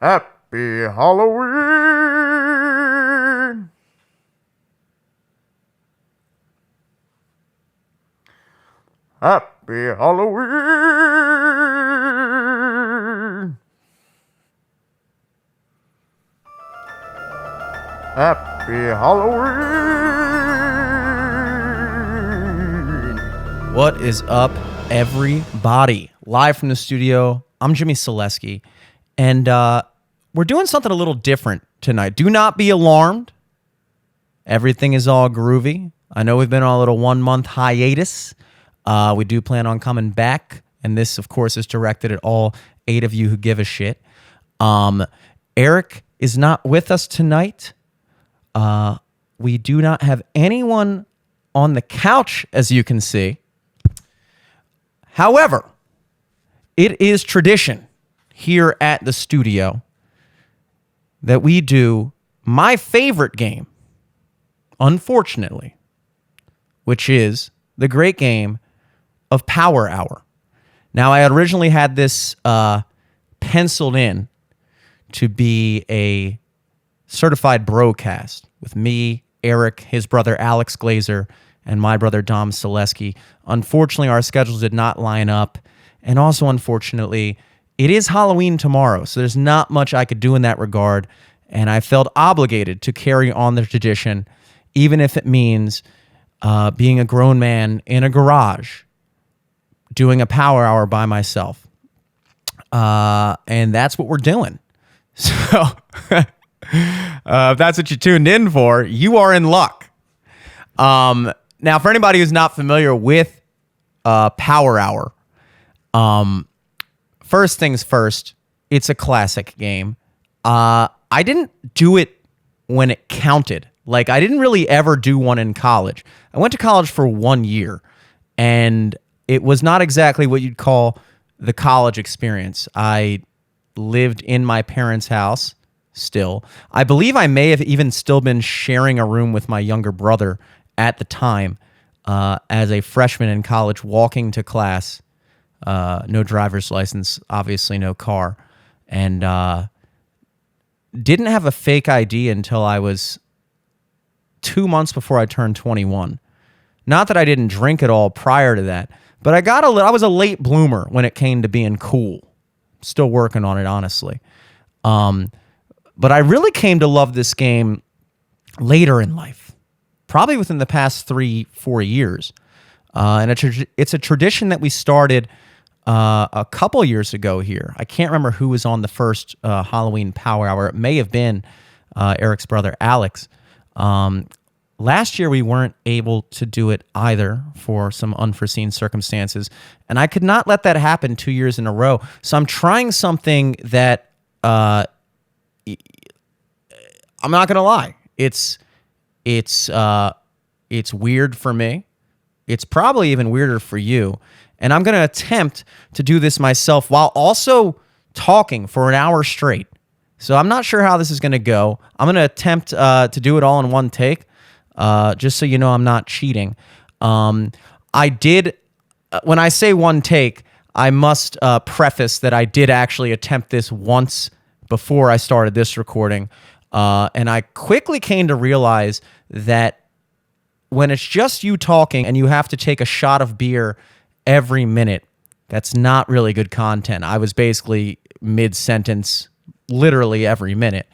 Happy Halloween! Happy Halloween! Happy Halloween! What is up, everybody? Live from the studio, I'm Jimmy Selesky, and we're doing something a little different tonight. Do not be alarmed. Everything is all groovy. I know we've been on a little 1-month hiatus. We do plan on coming back, and this, of course, is directed at all 8 of you who give a shit. Eric is not with us tonight. We do not have anyone on the couch, as you can see. However, it is tradition here at the studio that we do my favorite game, unfortunately, which is the great game of Power Hour. Now, I had originally had this penciled in to be a certified broadcast with me, Eric, his brother Alex Glazer, and my brother Dom Selesky. Unfortunately, our schedules did not line up. And also, unfortunately, it is Halloween tomorrow, so there's not much I could do in that regard. And I felt obligated to carry on the tradition, even if it means being a grown man in a garage, doing a Power Hour by myself. And that's what we're doing. So if that's what you tuned in for, you are in luck. Now, for anybody who's not familiar with Power Hour, first things first, it's a classic game. I didn't do it when it counted. Like, I didn't really ever do one in college. I went to college for 1 year, and it was not exactly what you'd call the college experience. I lived in my parents' house still. I believe I may have even still been sharing a room with my younger brother at the time as a freshman in college, walking to class. No driver's license, obviously no car, and didn't have a fake ID until I was 2 months before I turned 21. Not that I didn't drink at all prior to that, but I was a late bloomer when it came to being cool. Still working on it, honestly. But I really came to love this game later in life, probably within the past 3-4 years. And it's a tradition that we started a couple years ago here. I can't remember who was on the first Halloween Power Hour. It may have been Eric's brother, Alex. Last year, we weren't able to do it either for some unforeseen circumstances, and I could not let that happen 2 years in a row. So I'm trying something that I'm not going to lie. It's weird for me. It's probably even weirder for you. And I'm going to attempt to do this myself while also talking for an hour straight. So I'm not sure how this is going to go. I'm going to attempt to do it all in one take, just so you know I'm not cheating. I did, when I say one take, I must preface that I did actually attempt this once before I started this recording. And I quickly came to realize that when it's just you talking and you have to take a shot of beer every minute, that's not really good content. I was basically mid-sentence, literally every minute,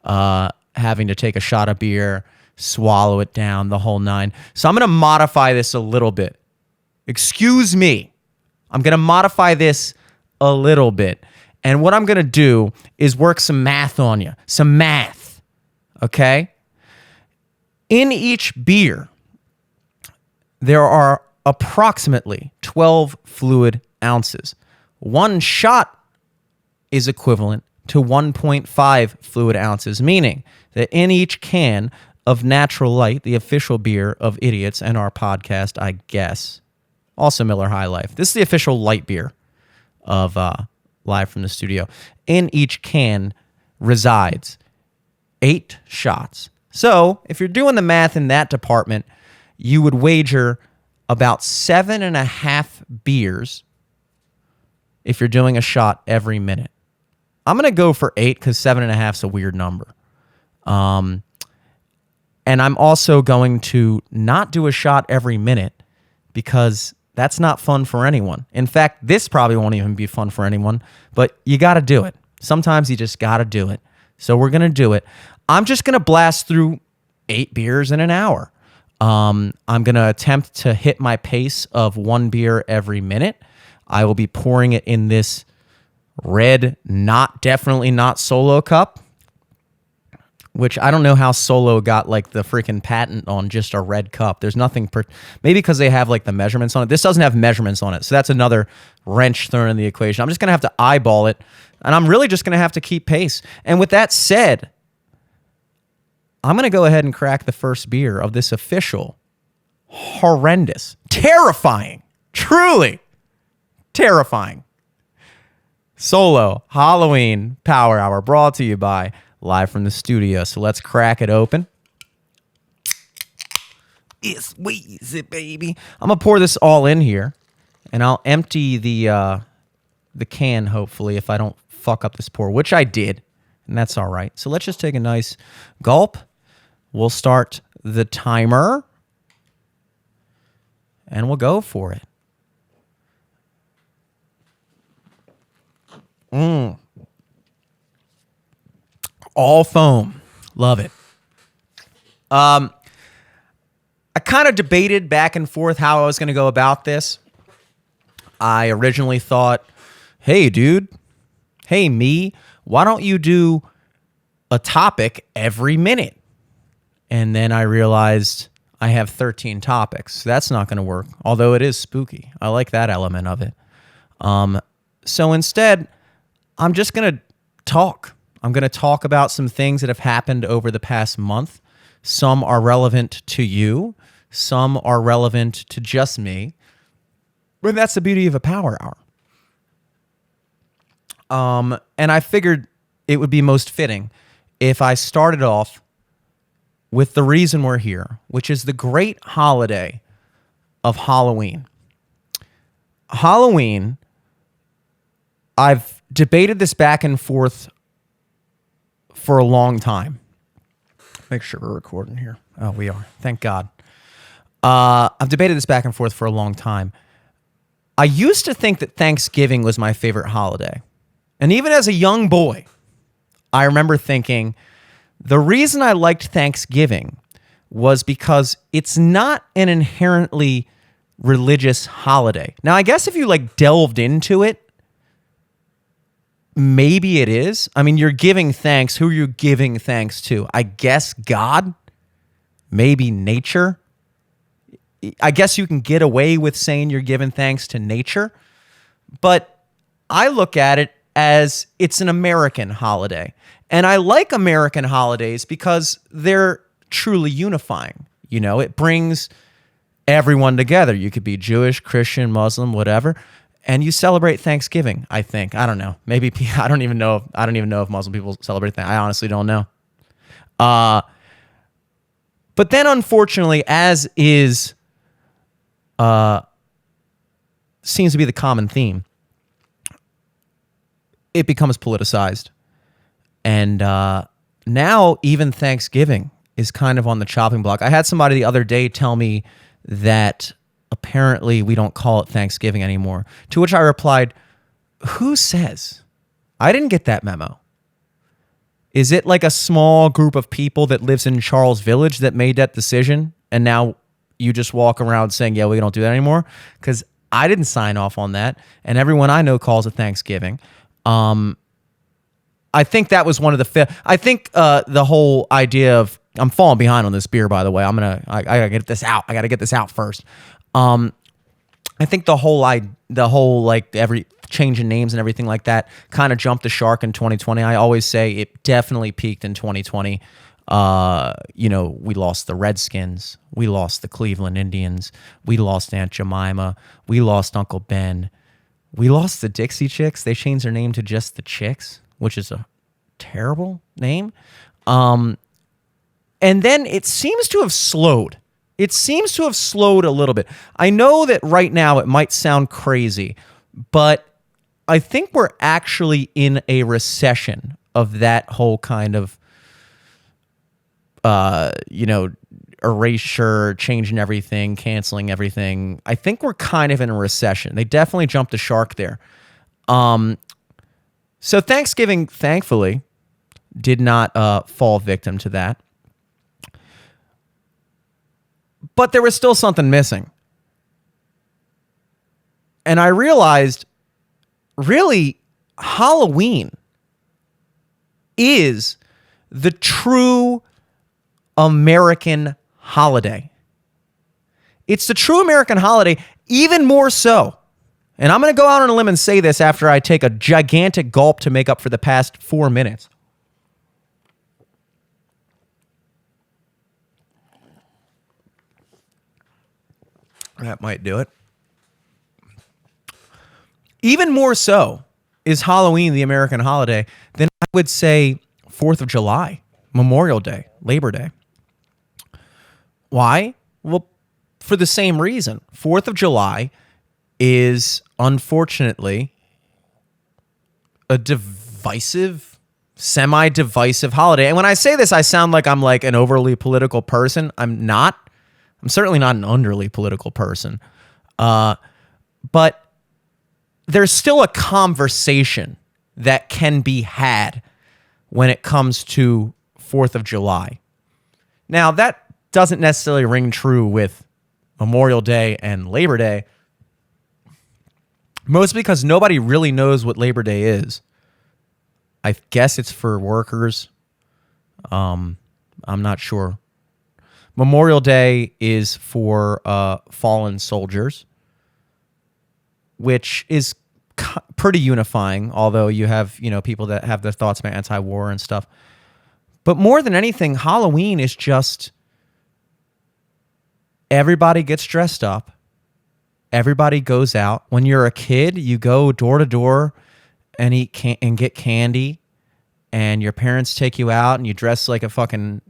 having to take a shot of beer, swallow it down, the whole nine. So I'm going to modify this a little bit. Excuse me. I'm going to modify this a little bit. And what I'm going to do is work some math on you. Some math. Okay? In each beer, there are approximately 12 fluid ounces. One shot is equivalent to 1.5 fluid ounces, meaning that in each can of Natural Light, the official beer of idiots and our podcast, I guess, also Miller High Life. This is the official light beer of Live from the Studio. In each can resides 8 shots. So if you're doing the math in that department, you would wager about 7.5 beers if you're doing a shot every minute. I'm going to go for 8 because 7.5 is a weird number. And I'm also going to not do a shot every minute because that's not fun for anyone. In fact, this probably won't even be fun for anyone, but you got to do it. Sometimes you just got to do it. So we're going to do it. I'm just going to blast through 8 beers in an hour. I'm going to attempt to hit my pace of 1 beer every minute. I will be pouring it in this red, definitely not Solo cup, which I don't know how Solo got like the freaking patent on just a red cup. There's nothing, maybe because they have like the measurements on it. This doesn't have measurements on it. So that's another wrench thrown in the equation. I'm just going to have to eyeball it, and I'm really just going to have to keep pace. And with that said, I'm going to go ahead and crack the first beer of this official, horrendous, terrifying, truly terrifying Solo Halloween Power Hour, brought to you by live from the studio. So let's crack it open. It's Weezy, baby. I'm going to pour this all in here, and I'll empty the can, hopefully, if I don't fuck up this pour, which I did, and that's all right. So let's just take a nice gulp. We'll start the timer, and we'll go for it. All foam. Love it. I kind of debated back and forth how I was going to go about this. I originally thought, hey, dude, hey, me, why don't you do a topic every minute? And then I realized I have 13 topics. So that's not going to work, although it is spooky. I like that element of it. So instead, I'm just going to talk. I'm going to talk about some things that have happened over the past month. Some are relevant to you. Some are relevant to just me. But that's the beauty of a power hour. And I figured it would be most fitting if I started off with the reason we're here, which is the great holiday of Halloween. Halloween, I've debated this back and forth for a long time. Make sure we're recording here. Oh, we are. Thank God. I've debated this back and forth for a long time. I used to think that Thanksgiving was my favorite holiday. And even as a young boy, I remember thinking the reason I liked Thanksgiving was because it's not an inherently religious holiday. Now, I guess if you like delved into it, maybe it is. I mean, you're giving thanks. Who are you giving thanks to? I guess God, maybe nature. I guess you can get away with saying you're giving thanks to nature, but I look at it as it's an American holiday. And I like American holidays because they're truly unifying. You know, it brings everyone together. You could be Jewish, Christian, Muslim, whatever, and you celebrate Thanksgiving, I think. I don't know. Maybe I don't even know if Muslim people celebrate that. I honestly don't know. But then unfortunately, as is seems to be the common theme, it becomes politicized. And now even Thanksgiving is kind of on the chopping block. I had somebody the other day tell me that apparently we don't call it Thanksgiving anymore, to which I replied, who says? I didn't get that memo. Is it like a small group of people that lives in Charles Village that made that decision, and now you just walk around saying, yeah, we don't do that anymore? Because I didn't sign off on that, and everyone I know calls it Thanksgiving. I think that was one of the I think the whole idea of, I'm falling behind on this beer, by the way. I gotta get this out. I gotta get this out first. I think the whole like every change in names and everything like that kind of jumped the shark in 2020. I always say it definitely peaked in 2020. We lost the Redskins. We lost the Cleveland Indians. We lost Aunt Jemima. We lost Uncle Ben. We lost the Dixie Chicks. They changed their name to just the Chicks, which is a terrible name. And then it seems to have slowed. It seems to have slowed a little bit. I know that right now it might sound crazy, but I think we're actually in a recession of that whole kind of, erasure, changing everything, canceling everything. I think we're kind of in a recession. They definitely jumped the shark there. So Thanksgiving, thankfully, did not fall victim to that. But there was still something missing. And I realized, really, Halloween is the true American holiday. It's the true American holiday, even more so. And I'm going to go out on a limb and say this after I take a gigantic gulp to make up for the past 4 minutes. That might do it. Even more so is Halloween the American holiday than I would say 4th of July, Memorial Day, Labor Day. Why? Well, for the same reason. 4th of July is, unfortunately, a divisive, semi-divisive holiday. And when I say this, I sound like I'm like an overly political person. I'm not. I'm certainly not an underly political person. But there's still a conversation that can be had when it comes to 4th of July. Now, that doesn't necessarily ring true with Memorial Day and Labor Day, mostly because nobody really knows what Labor Day is. I guess it's for workers. I'm not sure. Memorial Day is for fallen soldiers, which is pretty unifying, although you have, people that have their thoughts about anti-war and stuff. But more than anything, Halloween is just everybody gets dressed up. Everybody goes out. When you're a kid, you go door to door and and get candy, and your parents take you out and you dress like a fucking,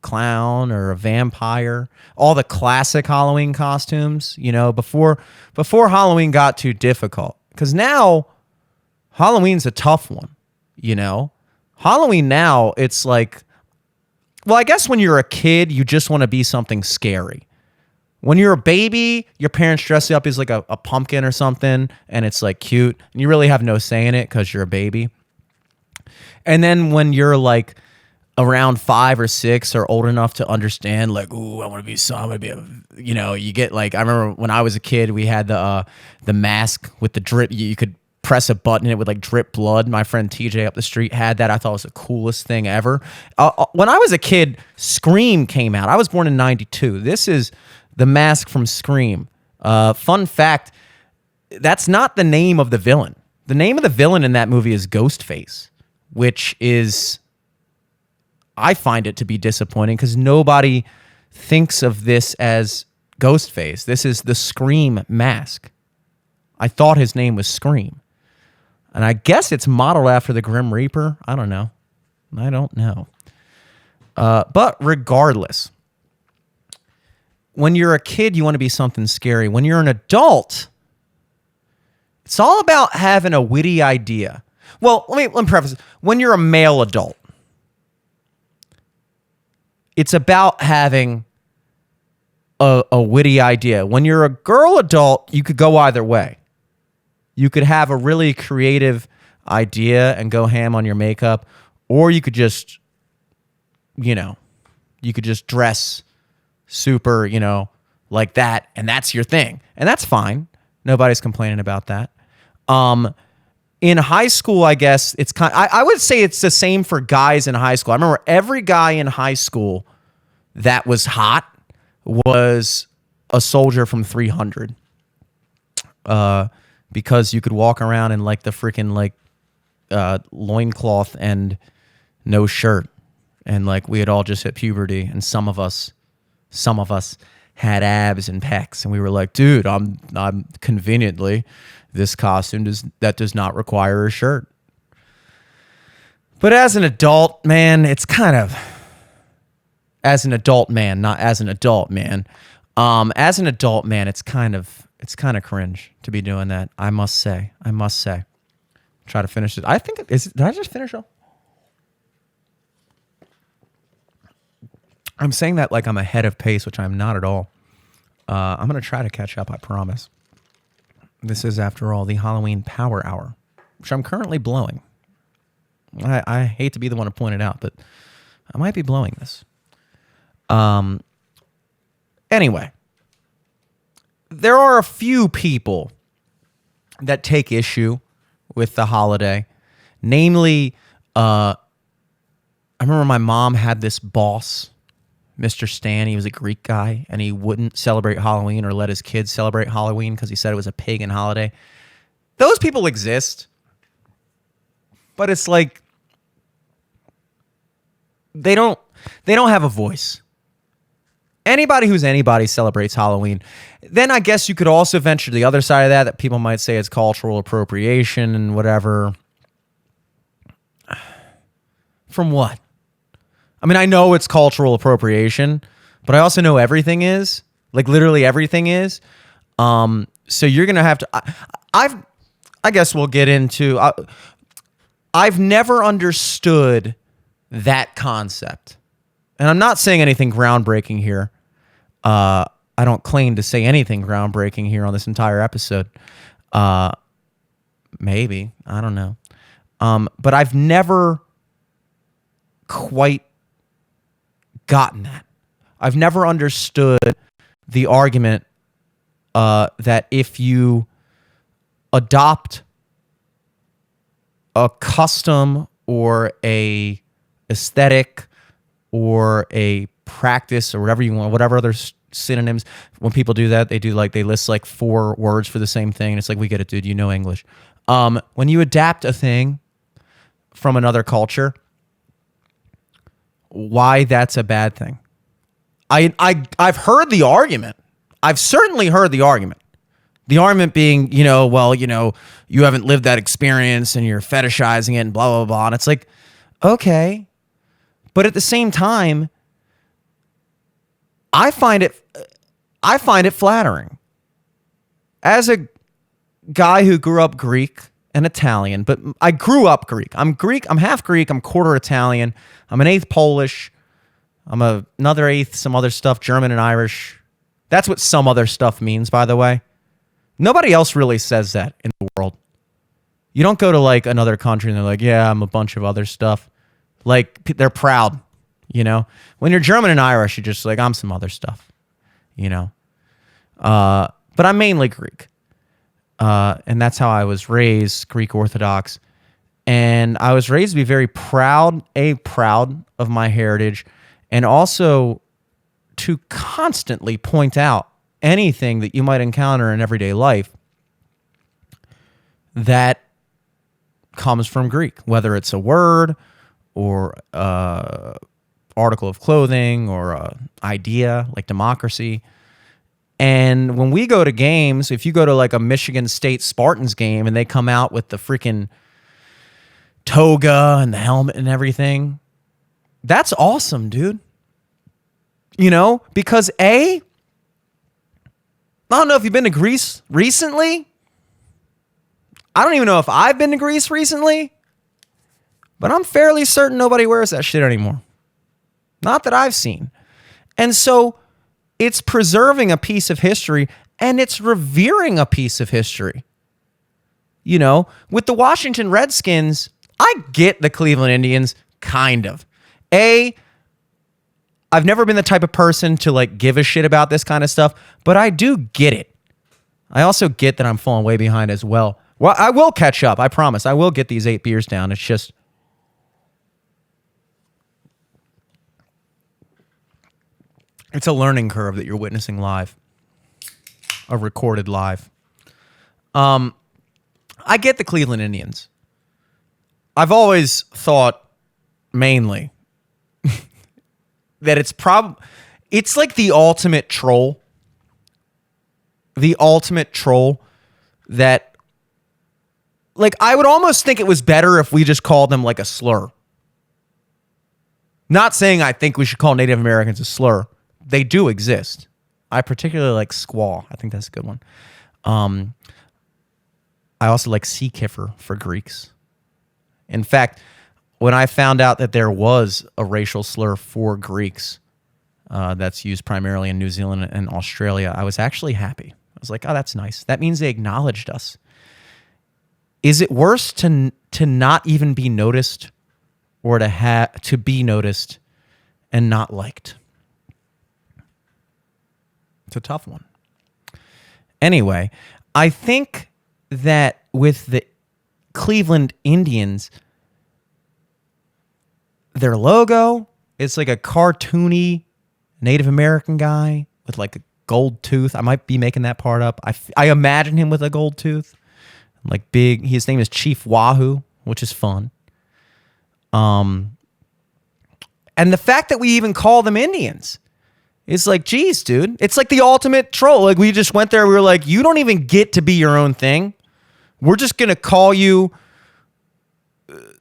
clown or a vampire. All the classic Halloween costumes, before Halloween got too difficult. Because now Halloween's a tough one, Halloween now, it's like, well, I guess when you're a kid, you just want to be something scary. When you're a baby, your parents dress you up as like a pumpkin or something, and it's like cute, and you really have no say in it because you're a baby. And then when you're like around 5 or 6 or old enough to understand, like, ooh, I want to be you get like, I remember when I was a kid, we had the mask with the drip. You could press a button and it would like drip blood. My friend TJ up the street had that. I thought it was the coolest thing ever. When I was a kid, Scream came out. I was born in 92. This is the mask from Scream. Fun fact, that's not the name of the villain. The name of the villain in that movie is Ghostface, which is, I find it to be disappointing because nobody thinks of this as Ghostface. This is the Scream mask. I thought his name was Scream. And I guess it's modeled after the Grim Reaper. I don't know. But regardless, when you're a kid, you want to be something scary. When you're an adult, it's all about having a witty idea. Well, let me preface this. When you're a male adult, it's about having a witty idea. When you're a girl adult, you could go either way. You could have a really creative idea and go ham on your makeup, or you could just, dress super, like that, and that's your thing. And that's fine. Nobody's complaining about that. In high school, I guess it's I would say it's the same for guys in high school. I remember every guy in high school that was hot was a soldier from 300. Because you could walk around in like the freaking like loincloth and no shirt. And like we had all just hit puberty, and some of us had abs and pecs, and we were like, dude, I'm conveniently, this costume does not require a shirt. But as an adult, man, it's kind of, as an adult man, not as an adult man. As an adult man, it's kind of It's kind of cringe to be doing that. I must say. Try to finish it. I think did I just finish it? I'm saying that like I'm ahead of pace, which I'm not at all. I'm going to try to catch up, I promise. This is, after all, the Halloween Power Hour, which I'm currently blowing. I hate to be the one to point it out, but I might be blowing this. Anyway, there are a few people that take issue with the holiday. Namely, I remember my mom had this boss, Mr. Stan. He was a Greek guy, and he wouldn't celebrate Halloween or let his kids celebrate Halloween because he said it was a pagan holiday. Those people exist, but it's like they don't have a voice. Anybody who's anybody celebrates Halloween. Then I guess you could also venture to the other side of that people might say it's cultural appropriation and whatever. From what? I mean, I know it's cultural appropriation, but I also know everything is. Like, literally everything is. So you're going to have to... I guess we'll get into... I've never understood that concept. And I'm not saying anything groundbreaking here. I don't claim to say anything groundbreaking here on this entire episode. Maybe. I don't know. But I've never quite gotten that. I've never understood the argument that if you adopt a custom or a aesthetic or a practice or whatever you want, whatever other synonyms, when people do that, they list like 4 words for the same thing. And it's like, we get it, dude. You know English. When you adapt a thing from another culture, why that's a bad thing. I've heard the argument. I've certainly heard the argument. The argument being, you haven't lived that experience and you're fetishizing it and blah, blah, blah. And it's like, okay. But at the same time, I find it flattering. As a guy who grew up Greek and Italian, but I grew up Greek. I'm half Greek, I'm quarter Italian. I'm an eighth Polish. I'm another eighth, some other stuff, German and Irish. That's what some other stuff means, by the way. Nobody else really says that in the world. You don't go to like another country and they're like, yeah, I'm a bunch of other stuff. Like, they're proud, When you're German and Irish, you're just like, I'm some other stuff, But I'm mainly Greek. And that's how I was raised, Greek Orthodox. And I was raised to be very proud of my heritage, and also to constantly point out anything that you might encounter in everyday life that comes from Greek, whether it's a word or article of clothing or an idea like democracy. And when we go to games, if you go to like a Michigan State Spartans game and they come out with the freaking toga and the helmet and everything, that's awesome, dude. Because I don't know if you've been to Greece recently. I don't even know if I've been to Greece recently, but I'm fairly certain nobody wears that shit anymore. Not that I've seen. And so it's preserving a piece of history and it's revering a piece of history. With the Washington Redskins, I get the Cleveland Indians, kind of. I've never been the type of person to like give a shit about this kind of stuff, but I do get it. I also get that I'm falling way behind as well. Well, I will catch up. I promise. I will get these 8 beers down. It's just... it's a learning curve that you're witnessing live. A recorded live. I get the Cleveland Indians. I've always thought, mainly, that it's like the ultimate troll. The ultimate troll that... like, I would almost think it was better if we just called them like a slur. Not saying I think we should call Native Americans a slur. They do exist. I particularly like squaw. I think that's a good one. I also like sea kiffer for Greeks. In fact, when I found out that there was a racial slur for Greeks that's used primarily in New Zealand and Australia, I was actually happy. I was like, oh, that's nice. That means they acknowledged us. Is it worse to not even be noticed, or to be noticed and not liked? It's a tough one. Anyway, I think that with the Cleveland Indians, their logo, it's like a cartoony Native American guy with like a gold tooth. I might be making that part up. I imagine him with a gold tooth. Like big, his name is Chief Wahoo, which is fun. And the fact that we even call them Indians, it's like, geez, dude, it's like the ultimate troll. Like we just went there, we were like, you don't even get to be your own thing. We're just going to call you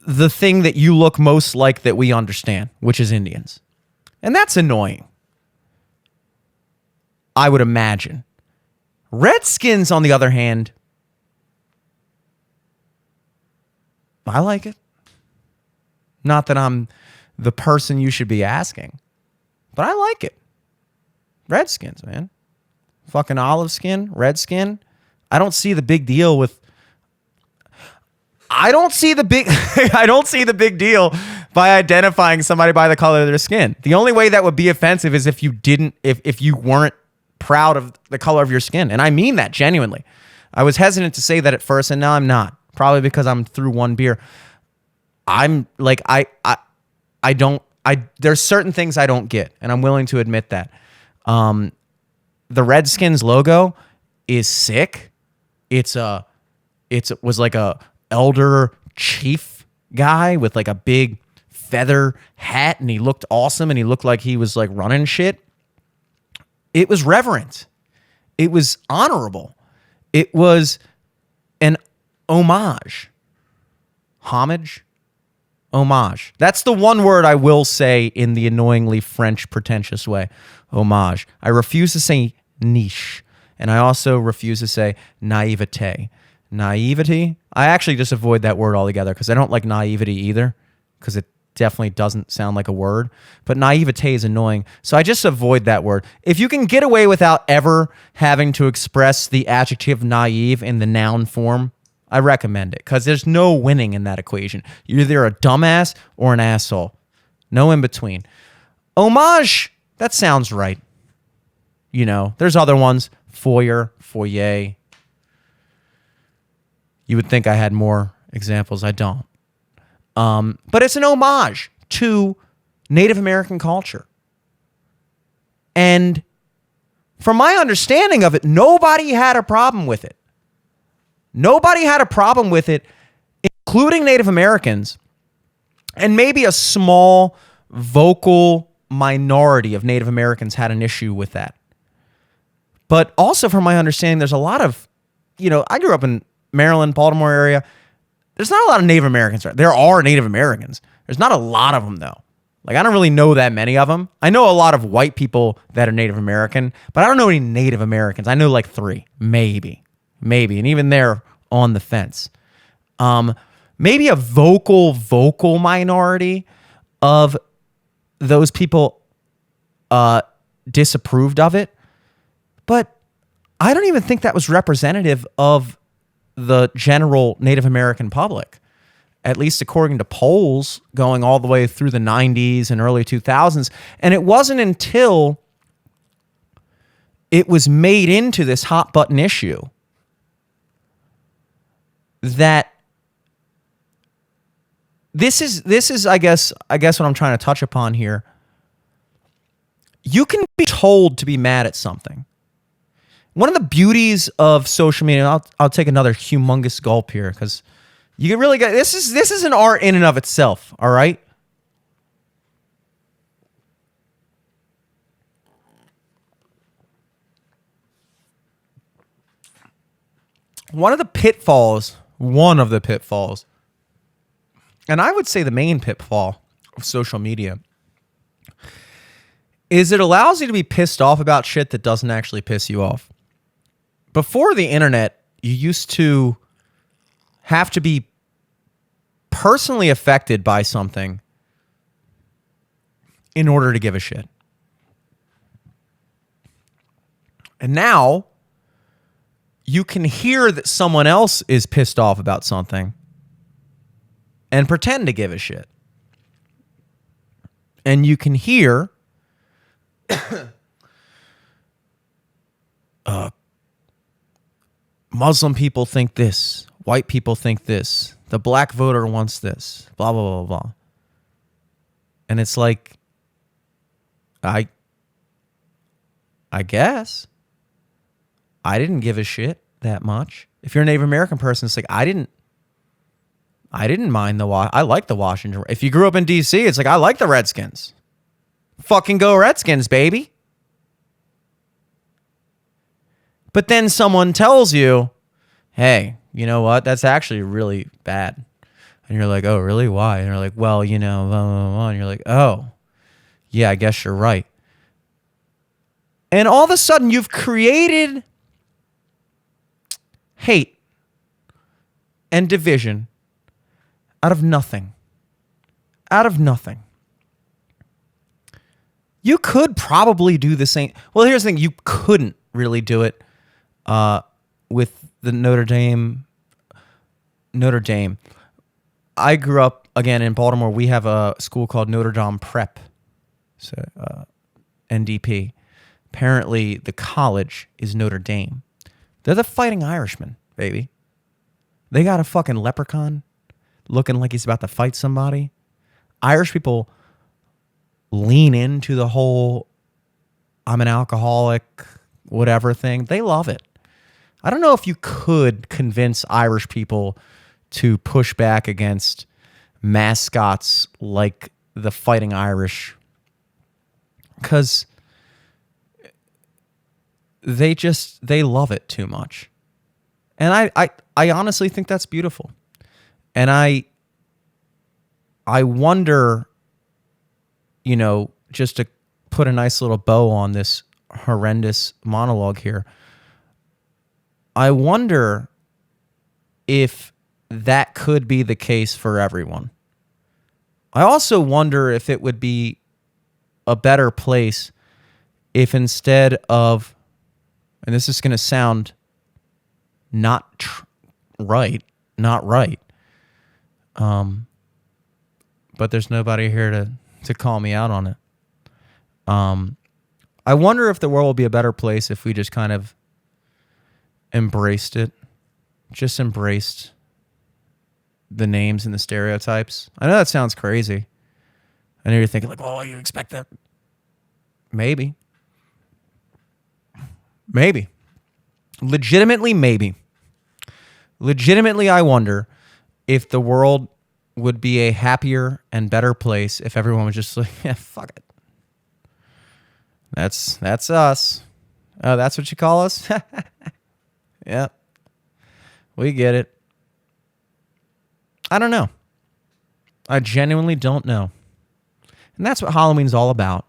the thing that you look most like that we understand, which is Indians. And that's annoying, I would imagine. Redskins, on the other hand, I like it. Not that I'm the person you should be asking, but I like it. Redskins, man. Fucking olive skin, red skin. I don't see the big deal with... I don't see the big deal by identifying somebody by the color of their skin. The only way that would be offensive is if you weren't proud of the color of your skin. And I mean that genuinely. I was hesitant to say that at first, and now I'm not. Probably because I'm through one beer. I'm like, there's certain things I don't get, and I'm willing to admit that. The Redskins logo is sick. It was like a elder chief guy with like a big feather hat, and he looked awesome, and he looked like he was like running shit. It was reverent. It was honorable. It was an homage. Homage? Homage. That's the one word I will say in the annoyingly French pretentious way. Homage. I refuse to say niche. And I also refuse to say naivete. Naivety? I actually just avoid that word altogether because I don't like naivety either, because it definitely doesn't sound like a word. But naivete is annoying, so I just avoid that word. If you can get away without ever having to express the adjective naive in the noun form, I recommend it, because there's no winning in that equation. You're either a dumbass or an asshole. No in between. Homage, that sounds right. You know, there's other ones. Foyer. You would think I had more examples. I don't. But it's an homage to Native American culture. And from my understanding of it, nobody had a problem with it. Nobody had a problem with it, including Native Americans, and maybe a small vocal minority of Native Americans had an issue with that. But also, from my understanding, there's a lot of, I grew up in Maryland, Baltimore area. There's not a lot of Native Americans there. There are Native Americans. There's not a lot of them, though. Like, I don't really know that many of them. I know a lot of white people that are Native American, but I don't know any Native Americans. I know like 3, maybe. And even they're on the fence. Maybe a vocal minority of those people disapproved of it. But I don't even think that was representative of the general Native American public, at least according to polls going all the way through the 90s and early 2000s. And it wasn't until it was made into this hot button issue that this is I guess what I'm trying to touch upon here. You can be told to be mad at something. One of the beauties of social media, I'll take another humongous gulp here, because you can really get this is an art in and of itself, all right? One of the pitfalls, and I would say the main pitfall of social media, is it allows you to be pissed off about shit that doesn't actually piss you off. before the internet, you used to have to be personally affected by something in order to give a shit. And now you can hear that someone else is pissed off about something and pretend to give a shit. And you can hear Muslim people think this, white people think this, the black voter wants this, blah, blah, blah, blah. And it's like, I guess I didn't give a shit that much. If you're a Native American person, it's like, I didn't mind I like the Washington. If you grew up in DC, it's like, I like the Redskins. Fucking go Redskins, baby. But then someone tells you, hey, you know what? That's actually really bad. And you're like, oh, really? Why? And you're like, well, you know, blah, blah, blah. And you're like, oh, yeah, I guess you're right. And all of a sudden, you've created hate and division out of nothing. Out of nothing. You could probably do the same. Well, here's the thing. You couldn't really do it with the Notre Dame. I grew up, again, in Baltimore. We have a school called Notre Dame Prep, so NDP. Apparently, the college is Notre Dame. They're the Fighting Irishmen, baby. They got a fucking leprechaun looking like he's about to fight somebody. Irish people lean into the whole I'm an alcoholic, whatever thing. They love it. I don't know if you could convince Irish people to push back against mascots like the Fighting Irish, because they love it too much. And I honestly think that's beautiful. And I wonder, you know, just to put a nice little bow on this horrendous monologue here, I wonder if that could be the case for everyone. I also wonder if it would be a better place if instead of, and this is going to sound not right, but there's nobody here to call me out on it. I wonder if the world will be a better place if we just kind of embraced it, just embraced the names and the stereotypes. I know that sounds crazy. I know you're thinking like, oh, you expect that? Maybe. Legitimately, maybe. Legitimately, I wonder if the world would be a happier and better place if everyone was just like, yeah, fuck it. That's us. Oh, that's what you call us? Yeah. We get it. I don't know. I genuinely don't know. And that's what Halloween's all about.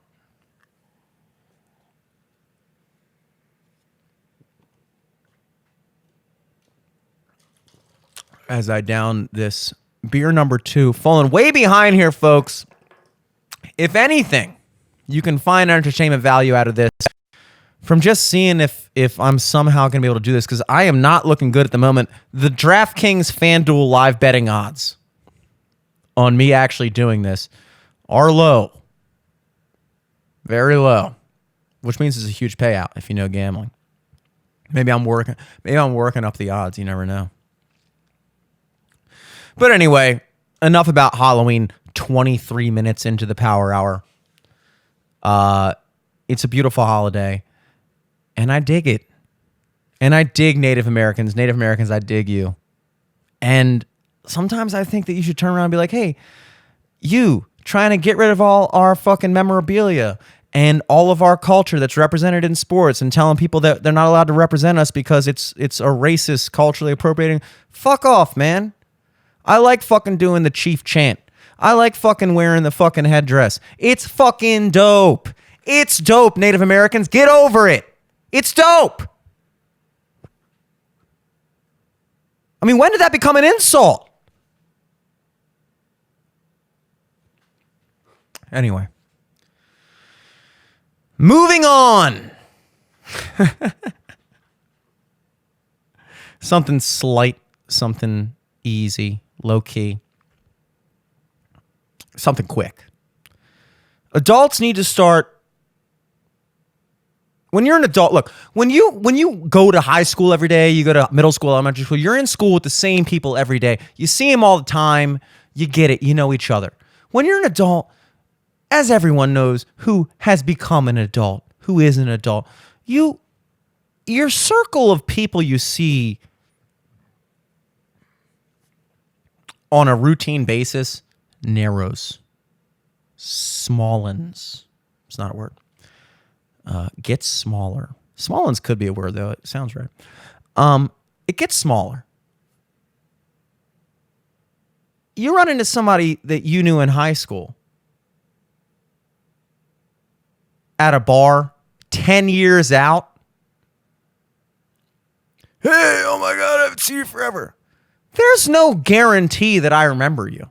As I down this beer number 2, falling way behind here, folks. If anything, you can find entertainment value out of this from just seeing if I'm somehow going to be able to do this, because I am not looking good at the moment. The DraftKings FanDuel live betting odds on me actually doing this are low. Very low. Which means it's a huge payout if you know gambling. Maybe I'm working up the odds. You never know. But anyway, enough about Halloween. 23 minutes into the power hour. It's a beautiful holiday. And I dig it. And I dig Native Americans. Native Americans, I dig you. And sometimes I think that you should turn around and be like, hey, you trying to get rid of all our fucking memorabilia and all of our culture that's represented in sports and telling people that they're not allowed to represent us because it's a racist, culturally appropriating. Fuck off, man. I like fucking doing the chief chant. I like fucking wearing the fucking headdress. It's fucking dope. It's dope, Native Americans. Get over it. It's dope. I mean, when did that become an insult? Anyway. Moving on. Something slight, something easy, low key. Something quick. Adults need to start. When you're an adult, look, when you go to high school every day, you go to middle school, elementary school, you're in school with the same people every day. You see them all the time. You get it. You know each other. When you're an adult, as everyone knows who has become an adult, who is an adult, your circle of people you see on a routine basis narrows, smallens. It's not a word. Gets smaller. Smallens could be a word, though. It sounds right. It gets smaller. You run into somebody that you knew in high school at a bar 10 years out. Hey, oh my God, I haven't seen you forever. There's no guarantee that I remember you.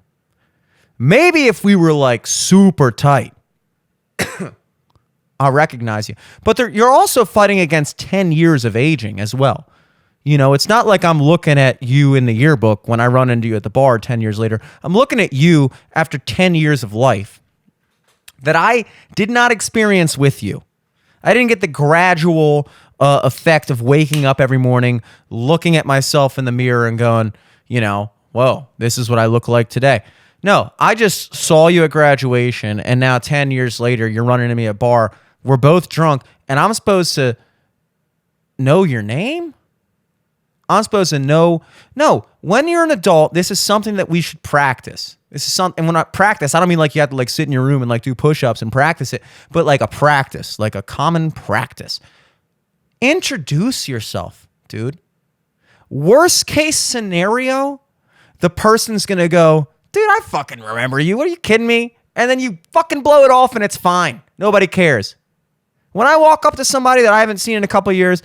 Maybe if we were like super tight, I'll recognize you. But you're also fighting against 10 years of aging as well. You know, it's not like I'm looking at you in the yearbook when I run into you at the bar 10 years later. I'm looking at you after 10 years of life that I did not experience with you. I didn't get the gradual effect of waking up every morning, looking at myself in the mirror and going, you know, whoa, this is what I look like today. No, I just saw you at graduation, and now 10 years later, you're running into me at a bar. We're both drunk, and I'm supposed to know your name? I'm supposed to know. No, when you're an adult, this is something that we should practice. This is something, and when I practice, I don't mean like you have to like sit in your room and like do push-ups and practice it, but like a practice, like a common practice. Introduce yourself, dude. Worst case scenario, the person's going to go, dude, I fucking remember you. What, are you kidding me? And then you fucking blow it off and it's fine. Nobody cares. When I walk up to somebody that I haven't seen in a couple of years,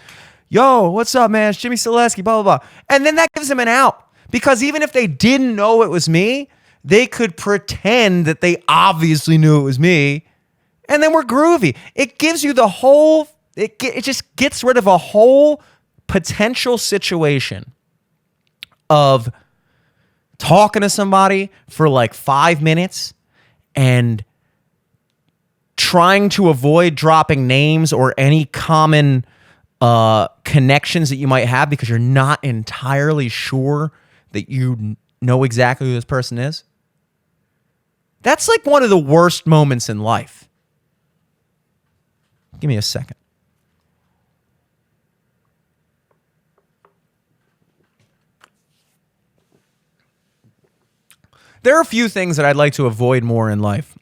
yo, what's up, man? It's Jimmy Selesky, blah, blah, blah. And then that gives them an out. Because even if they didn't know it was me, they could pretend that they obviously knew it was me. And then we're groovy. It gives you the whole, it just gets rid of a whole potential situation of talking to somebody for like 5 minutes and trying to avoid dropping names or any common connections that you might have because you're not entirely sure that you know exactly who this person is. That's like one of the worst moments in life. Give me a second. There are a few things that I'd like to avoid more in life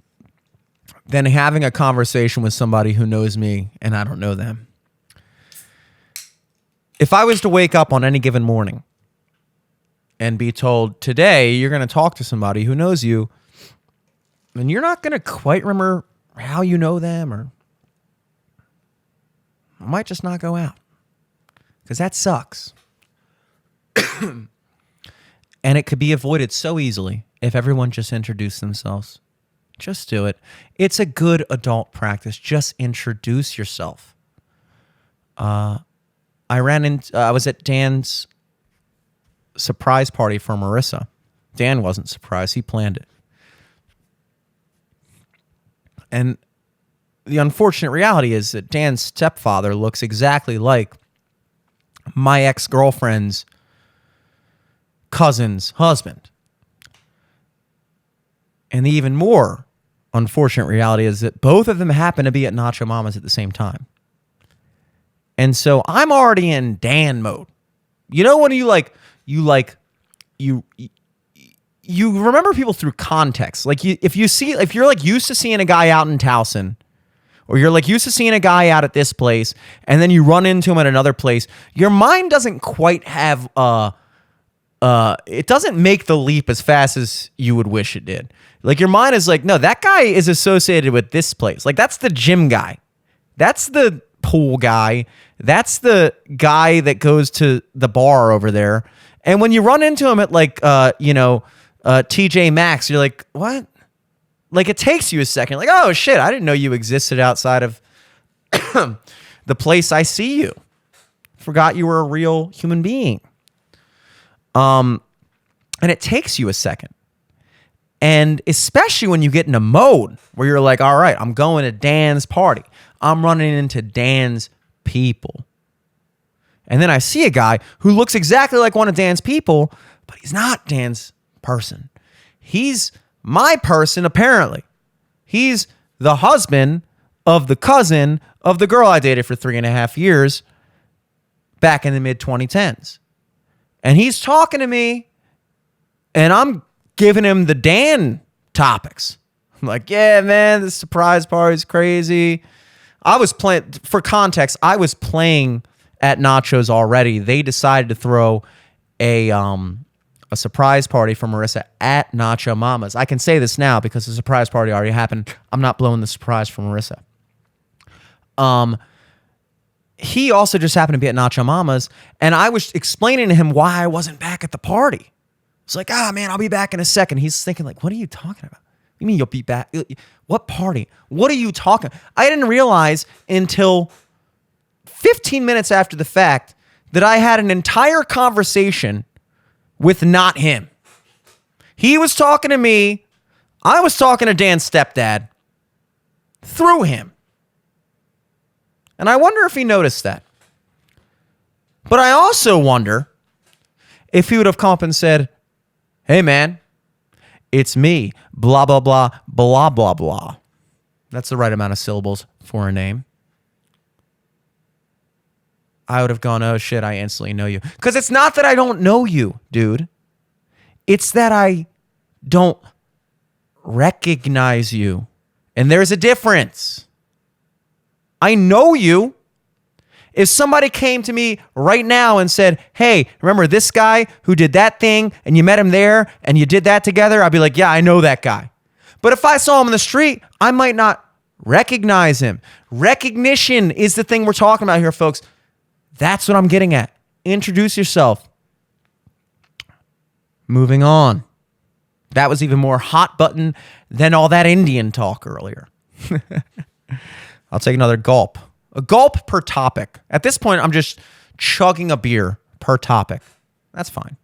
than having a conversation with somebody who knows me and I don't know them. If I was to wake up on any given morning and be told, today you're going to talk to somebody who knows you, and you're not going to quite remember how you know them, or I might just not go out because that sucks. And it could be avoided so easily if everyone just introduced themselves. Just do it. It's a good adult practice. Just introduce yourself. I was at Dan's surprise party for Marissa. Dan wasn't surprised. He planned it. And the unfortunate reality is that Dan's stepfather looks exactly like my ex-girlfriend's cousin's husband. And the even more unfortunate reality is that both of them happen to be at Nacho Mama's at the same time. And so I'm already in Dan mode. You know when you remember people through context. Like if you're like used to seeing a guy out in Towson, or you're like used to seeing a guy out at this place, and then you run into him at another place, your mind doesn't quite have it doesn't make the leap as fast as you would wish it did. Like your mind is like, no, that guy is associated with this place. Like that's the gym guy. That's the pool guy. That's the guy that goes to the bar over there. And when you run into him at like, TJ Maxx, you're like, what? Like, it takes you a second. Like, oh, shit, I didn't know you existed outside of the place I see you. Forgot you were a real human being. And it takes you a second. And especially when you get in a mode where you're like, all right, I'm going to Dan's party. I'm running into Dan's people. And then I see a guy who looks exactly like one of Dan's people, but he's not Dan's person. He's my person, apparently. He's the husband of the cousin of the girl I dated for 3.5 years back in the mid-2010s. And he's talking to me, and I'm giving him the Dan topics. I'm like, yeah, man, this surprise party's crazy. I was playing, for context, I was playing at Nacho's already. They decided to throw a surprise party for Marissa at Nacho Mama's. I can say this now because the surprise party already happened. I'm not blowing the surprise for Marissa. He also just happened to be at Nacho Mama's, and I was explaining to him why I wasn't back at the party. It's like, man, I'll be back in a second. He's thinking like, what are you talking about? You mean you'll be back? What party? What are you talking? I didn't realize until 15 minutes after the fact that I had an entire conversation with not him. He was talking to me. I was talking to Dan's stepdad through him. And I wonder if he noticed that. But I also wonder if he would have come up and said, hey, man, it's me, blah, blah, blah, blah, blah, blah. That's the right amount of syllables for a name. I would have gone, oh, shit, I instantly know you. Because it's not that I don't know you, dude. It's that I don't recognize you. And there's a difference. I know you. If somebody came to me right now and said, hey, remember this guy who did that thing and you met him there and you did that together? I'd be like, yeah, I know that guy. But if I saw him in the street, I might not recognize him. Recognition is the thing we're talking about here, folks. That's what I'm getting at. Introduce yourself. Moving on. That was even more hot button than all that Indian talk earlier. I'll take another gulp. A gulp per topic. At this point, I'm just chugging a beer per topic. That's fine.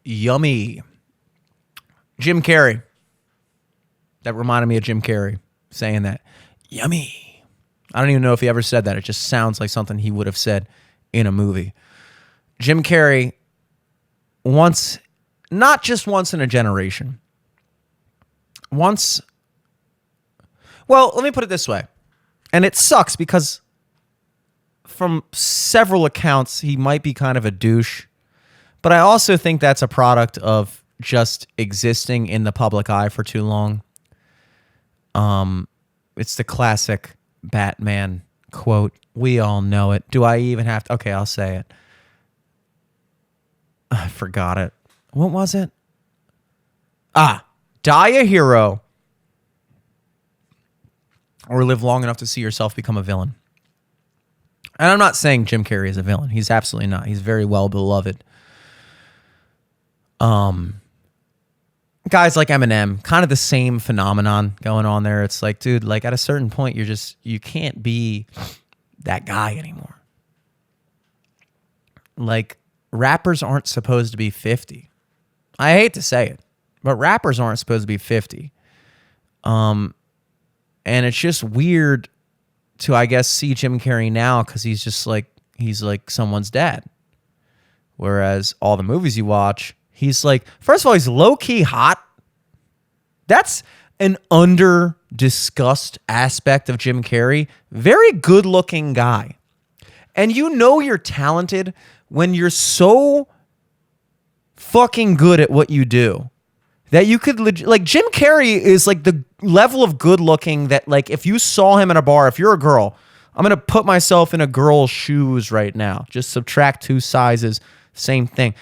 Yummy. Jim Carrey. That reminded me of Jim Carrey saying that. Yummy. I don't even know if he ever said that. It just sounds like something he would have said in a movie. Jim Carrey, once, not just once in a generation. Once, well, let me put it this way. And it sucks because from several accounts, he might be kind of a douche. But I also think that's a product of just existing in the public eye for too long. It's the classic Batman quote. We all know it. Do I even have to? Okay, I'll say it. I forgot it. What was it? Die a hero or live long enough to see yourself become a villain. And I'm not saying Jim Carrey is a villain. He's absolutely not. He's very well beloved. Guys like Eminem, kind of the same phenomenon going on there. It's like, dude, like at a certain point, you can't be that guy anymore. Like, rappers aren't supposed to be 50. I hate to say it, but rappers aren't supposed to be 50. And it's just weird to, I guess, see Jim Carrey now because he's like someone's dad. Whereas all the movies you watch, he's like, first of all, he's low-key hot. That's an under-discussed aspect of Jim Carrey. Very good-looking guy. And you know you're talented when you're so fucking good at what you do that you could, like, Jim Carrey is like the level of good-looking that, like, if you saw him in a bar, if you're a girl, I'm going to put myself in a girl's shoes right now. Just subtract 2 sizes, same thing.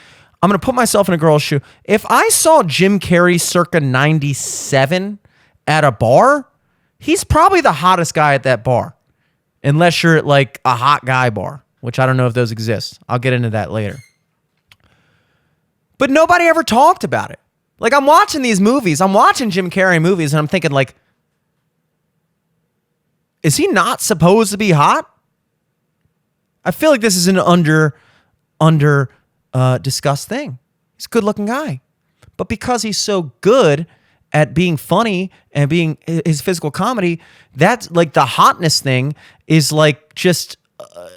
I'm going to put myself in a girl's shoe. If I saw Jim Carrey circa 97 at a bar, he's probably the hottest guy at that bar. Unless you're at like a hot guy bar, which I don't know if those exist. I'll get into that later. But nobody ever talked about it. Like, I'm watching these movies. I'm watching Jim Carrey movies, and I'm thinking, like, is he not supposed to be hot? I feel like this is an under discussed thing. He's a good-looking guy. But because he's so good at being funny and being his physical comedy, that's like the hotness thing is like just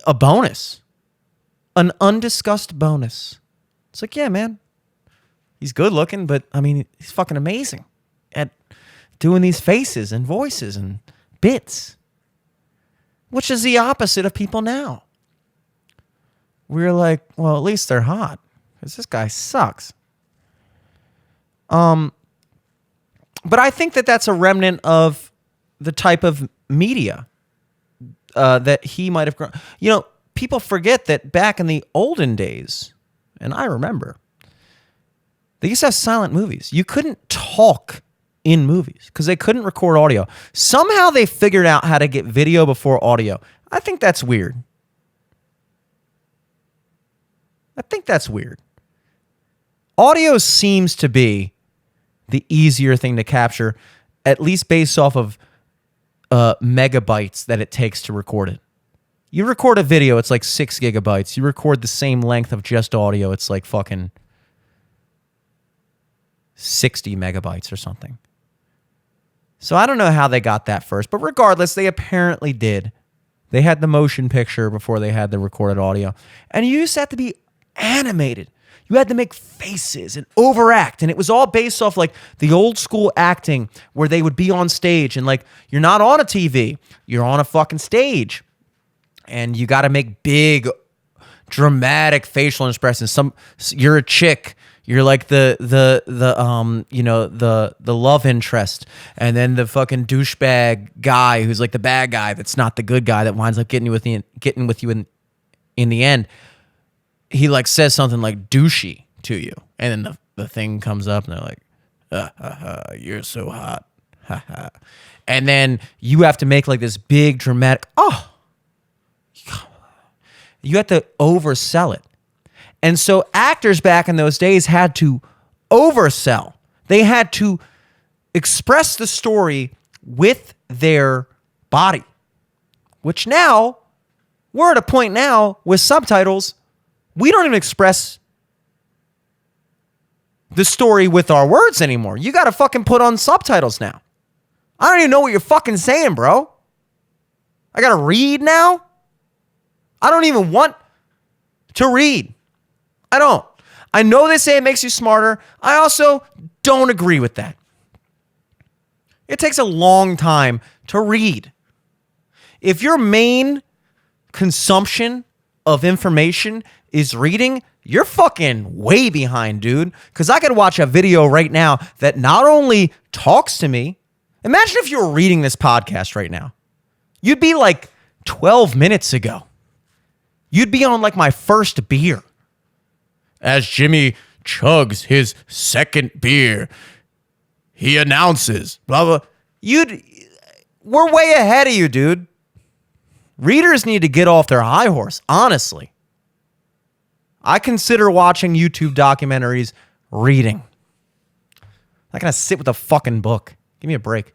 a bonus, an undiscussed bonus. It's like, yeah, man, he's good looking, but I mean, he's fucking amazing at doing these faces and voices and bits, which is the opposite of people now. We're like, well, at least they're hot because this guy sucks. But I think that that's a remnant of the type of media that he might have grown. You know, people forget that back in the olden days, and I remember, they used to have silent movies. You couldn't talk in movies because they couldn't record audio. Somehow they figured out how to get video before audio. I think that's weird. Audio seems to be the easier thing to capture, at least based off of megabytes that it takes to record it. You record a video, it's like 6 gigabytes. You record the same length of just audio, it's like fucking 60 megabytes or something. So I don't know how they got that first, but regardless, they apparently did. They had the motion picture before they had the recorded audio. And you used to have to be animated. You had to make faces and overact. And it was all based off like the old school acting where they would be on stage and like, you're not on a TV, you're on a fucking stage. And you got to make big, dramatic facial expressions. You're a chick. You're like the love interest. And then the fucking douchebag guy who's like the bad guy that's not the good guy that winds up getting with you in the end. He like says something like douchey to you, and then the thing comes up, and they're like, "You're so hot," and then you have to make like this big dramatic. You have to oversell it, and so actors back in those days had to oversell. They had to express the story with their body, which now we're at a point now with subtitles. We don't even express the story with our words anymore. You got to fucking put on subtitles now. I don't even know what you're fucking saying, bro. I got to read now? I don't even want to read. I don't. I know they say it makes you smarter. I also don't agree with that. It takes a long time to read. If your main consumption of information is reading, you're fucking way behind, dude. Because I could watch a video right now that not only talks to me. Imagine if you were reading this podcast right now. You'd be like 12 minutes ago. You'd be on like my first beer. As Jimmy chugs his second beer, he announces, blah, blah. We're way ahead of you, dude. Readers need to get off their high horse, honestly. I consider watching YouTube documentaries reading. I'm not going to sit with a fucking book. Give me a break.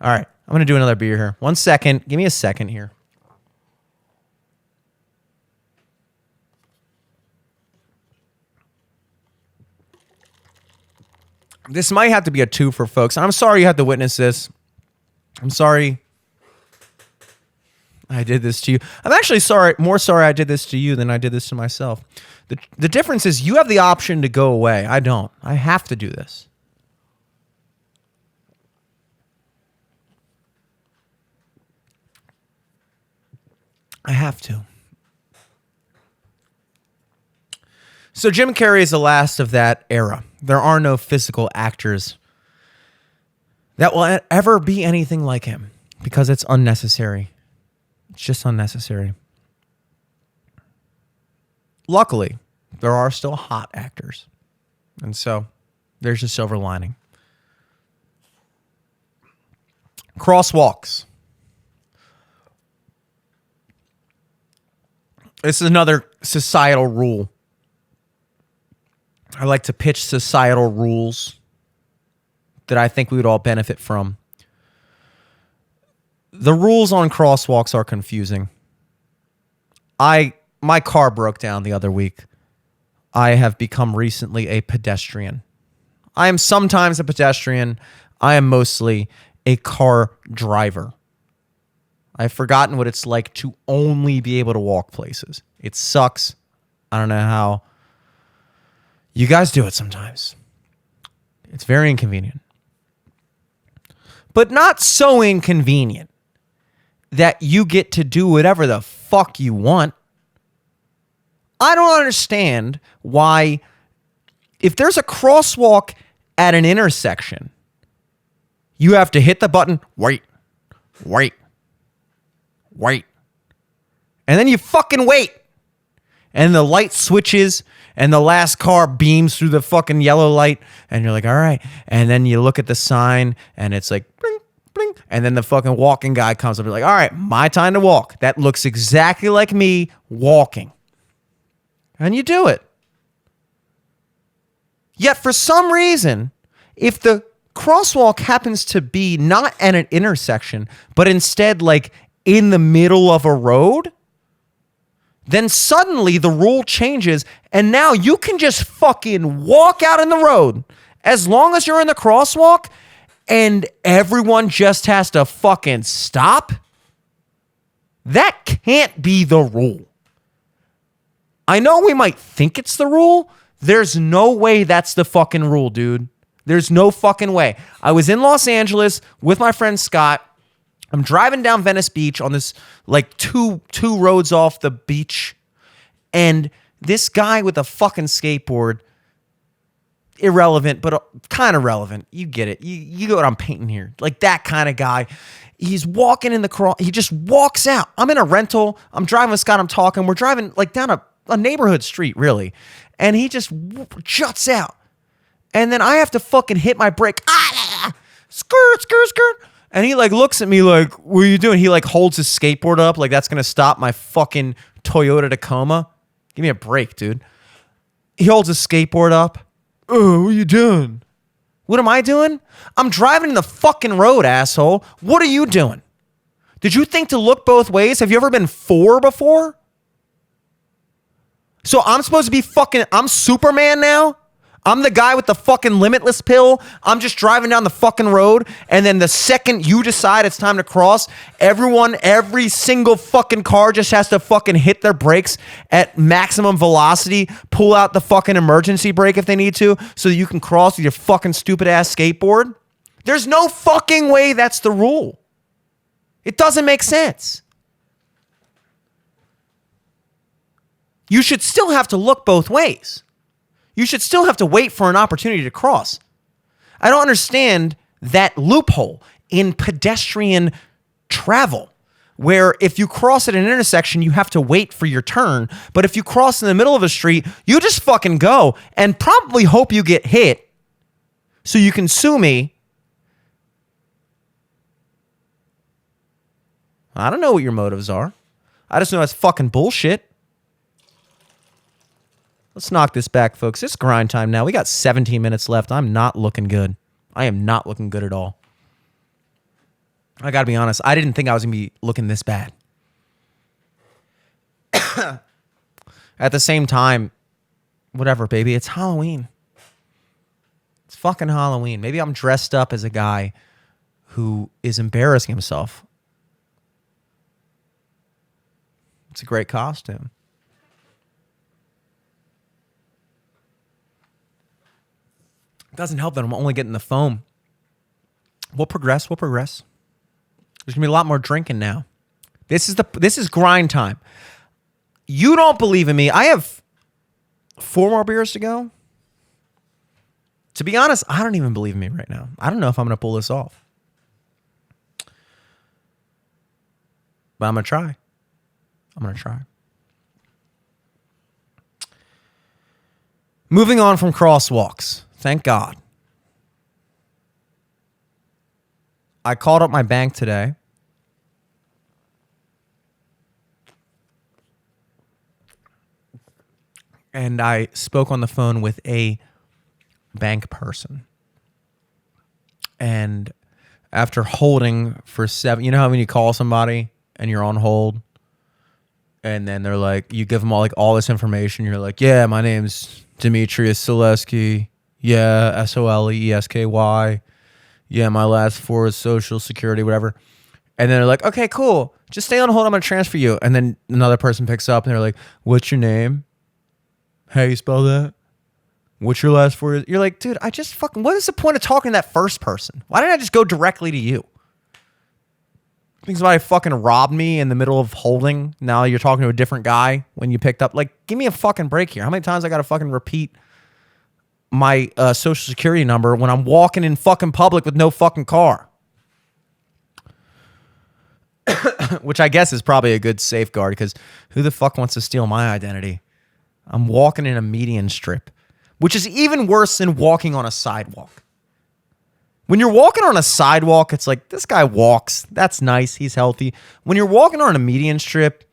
All right, I'm going to do another beer here. 1 second. Give me a second here. This might have to be a 2 for folks. I'm sorry you had to witness this. I'm sorry I did this to you. I'm actually more sorry I did this to you than I did this to myself. The difference is you have the option to go away. I don't. I have to do this. I have to. So Jim Carrey is the last of that era. There are no physical actors that will ever be anything like him because it's unnecessary. It's just unnecessary. Luckily, there are still hot actors. And so there's a silver lining. Crosswalks. This is another societal rule. I like to pitch societal rules that I think we would all benefit from. The rules on crosswalks are confusing. My car broke down the other week. I have become recently a pedestrian. I am sometimes a pedestrian. I am mostly a car driver. I've forgotten what it's like to only be able to walk places. It sucks. I don't know how you guys do it sometimes. It's very inconvenient. But not so inconvenient that you get to do whatever the fuck you want. I don't understand why, if there's a crosswalk at an intersection, you have to hit the button, wait, and then you fucking wait. And the light switches and the last car beams through the fucking yellow light and you're like, all right. And then you look at the sign and it's like, bling, bling. And then the fucking walking guy comes up and like, all right, my time to walk. That looks exactly like me walking. And you do it. Yet for some reason, if the crosswalk happens to be not at an intersection, but instead like in the middle of a road, then suddenly the rule changes and now you can just fucking walk out in the road as long as you're in the crosswalk and everyone just has to fucking stop. That can't be the rule. I know we might think it's the rule. There's no way that's the fucking rule, dude. There's no fucking way. I was in Los Angeles with my friend Scott. I'm driving down Venice Beach on this like two roads off the beach. And this guy with a fucking skateboard, irrelevant, but kind of relevant. You get it. You get what I'm painting here. Like that kind of guy. He's walking in the cross. He just walks out. I'm in a rental. I'm driving with Scott. I'm talking. We're driving like down a neighborhood street, really. And he just juts out. And then I have to fucking hit my brake. Skirt. And he like looks at me like, what are you doing? He like holds his skateboard up like that's going to stop my fucking Toyota Tacoma. Give me a break, dude. He holds his skateboard up. Oh, what are you doing? What am I doing? I'm driving in the fucking road, asshole. What are you doing? Did you think to look both ways? Have you ever been 4 before? So I'm supposed to be I'm Superman now? I'm the guy with the fucking limitless pill. I'm just driving down the fucking road. And then the second you decide it's time to cross, every single fucking car just has to fucking hit their brakes at maximum velocity, pull out the fucking emergency brake if they need to, so that you can cross with your fucking stupid ass skateboard. There's no fucking way that's the rule. It doesn't make sense. You should still have to look both ways. You should still have to wait for an opportunity to cross. I don't understand that loophole in pedestrian travel, where if you cross at an intersection, you have to wait for your turn. But if you cross in the middle of a street, you just fucking go and probably hope you get hit so you can sue me. I don't know what your motives are. I just know that's fucking bullshit. Let's knock this back, folks. It's grind time now. We got 17 minutes left. I'm not looking good. I am not looking good at all. I got to be honest. I didn't think I was going to be looking this bad. At the same time, whatever, baby. It's Halloween. It's fucking Halloween. Maybe I'm dressed up as a guy who is embarrassing himself. It's a great costume. It doesn't help that I'm only getting the foam. We'll progress. There's gonna be a lot more drinking now. This is grind time. You don't believe in me. I have 4 more beers to go. To be honest, I don't even believe in me right now. I don't know if I'm gonna pull this off. But I'm gonna try. Moving on from crosswalks. Thank God. I called up my bank today. And I spoke on the phone with a bank person. And after holding for 7, you know how when you call somebody and you're on hold and then they're like, you give them all this information. You're like, yeah, my name's Demetrius Selesky. Yeah, Solesky. Yeah, my last 4 is social security, whatever. And then they're like, okay, cool. Just stay on hold. I'm going to transfer you. And then another person picks up and they're like, what's your name? How you spell that? What's your last 4? You're like, dude, what is the point of talking to that first person? Why didn't I just go directly to you? Think somebody fucking robbed me in the middle of holding. Now you're talking to a different guy when you picked up. Like, give me a fucking break here. How many times I got to fucking repeat my social security number when I'm walking in fucking public with no fucking car? Which I guess is probably a good safeguard because who the fuck wants to steal my identity? I'm walking in a median strip, which is even worse than walking on a sidewalk. When you're walking on a sidewalk, it's like, this guy walks. That's nice. He's healthy. When you're walking on a median strip,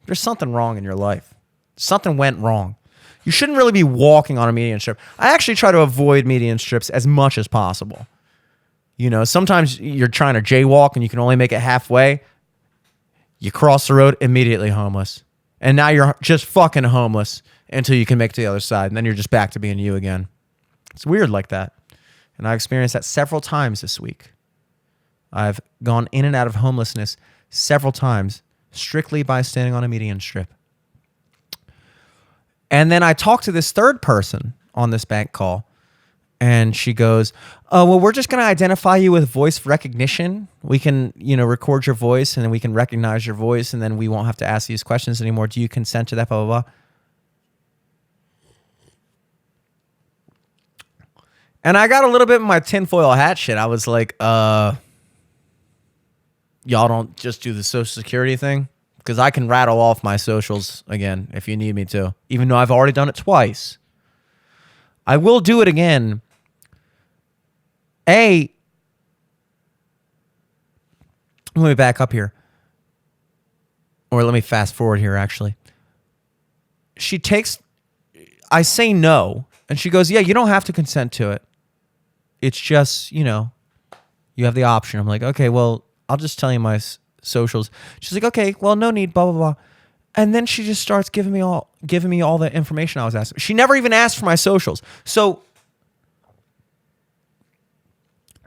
there's something wrong in your life. Something went wrong. You shouldn't really be walking on a median strip. I actually try to avoid median strips as much as possible. You know, sometimes you're trying to jaywalk and you can only make it halfway. You cross the road, immediately homeless. And now you're just fucking homeless until you can make it to the other side. And then you're just back to being you again. It's weird like that. And I experienced that several times this week. I've gone in and out of homelessness several times strictly by standing on a median strip. And then I talked to this third person on this bank call. And she goes, oh, well, we're just going to identify you with voice recognition. We can, record your voice and then we can recognize your voice and then we won't have to ask these questions anymore. Do you consent to that? Blah, blah, blah. And I got a little bit of my tinfoil hat shit. I was like, y'all don't just do the social security thing? Because I can rattle off my socials again if you need me to, even though I've already done it twice. I will do it again. Let me back up here. Or let me fast forward here, actually. I say no, and she goes, yeah, you don't have to consent to it. It's just, you have the option. I'm like, okay, well, I'll just tell you my socials. She's like, okay, well, no need, blah, blah, blah. And then she just starts giving me all the information I was asking. She never even asked for my socials. So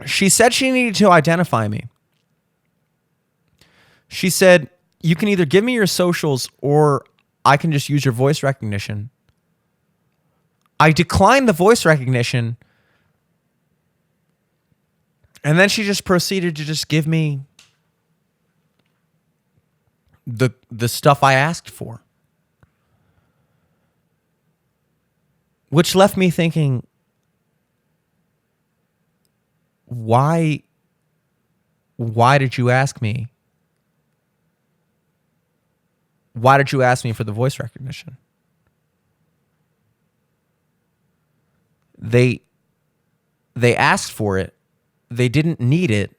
she said she needed to identify me. She said, you can either give me your socials or I can just use your voice recognition. I declined the voice recognition. And then she just proceeded to just give me the stuff I asked for. Which left me thinking, why did you ask me? Why did you ask me for the voice recognition? They asked for it. They didn't need it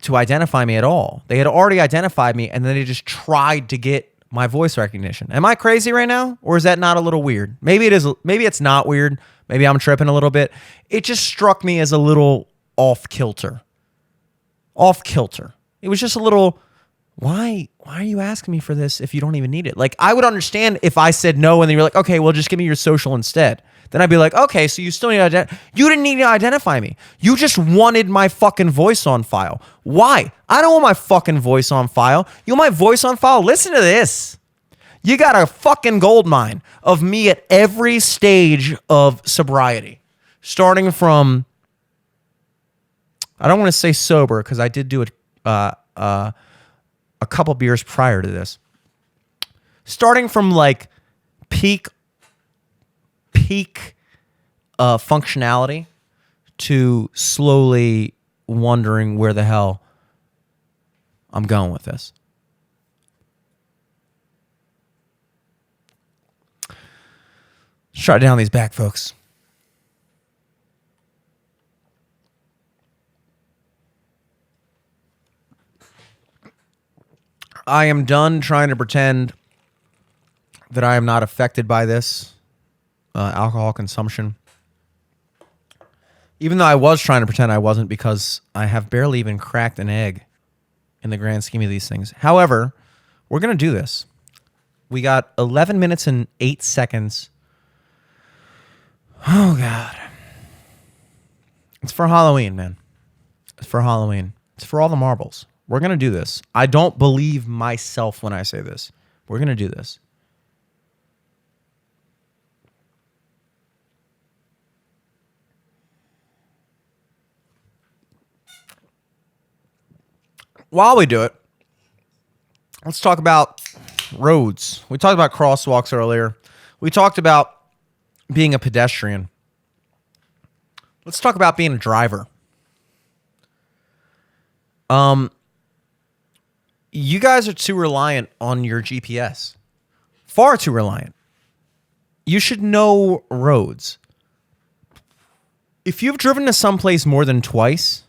to identify me at all. They had already identified me, and then they just tried to get my voice recognition. Am I crazy right now? Or is that not a little weird? Maybe it is. Maybe it's not weird. Maybe I'm tripping a little bit. It just struck me as a little off kilter. Off kilter. It was just a little, why are you asking me for this if you don't even need it? Like, I would understand if I said no and then you're like, okay, well, just give me your social instead. Then I'd be like, okay, so you still need to identify. You didn't need to identify me. You just wanted my fucking voice on file. Why? I don't want my fucking voice on file. You want my voice on file? Listen to this. You got a fucking gold mine of me at every stage of sobriety. Starting from, I don't want to say sober because I did do it a couple beers prior to this. Starting from like peak functionality to slowly wondering where the hell I'm going with this. Let's try down these back, folks. I am done trying to pretend that I am not affected by this alcohol consumption. Even though I was trying to pretend I wasn't, because I have barely even cracked an egg in the grand scheme of these things. However, we're going to do this. We got 11 minutes and 8 seconds. Oh, God. It's for Halloween, man. It's for Halloween. It's for all the marbles. We're going to do this. I don't believe myself when I say this. We're going to do this. While we do it, let's talk about roads. We talked about crosswalks earlier. We talked about being a pedestrian. Let's talk about being a driver. You guys are too reliant on your GPS. Far too reliant. You should know roads. If you've driven to someplace more than twice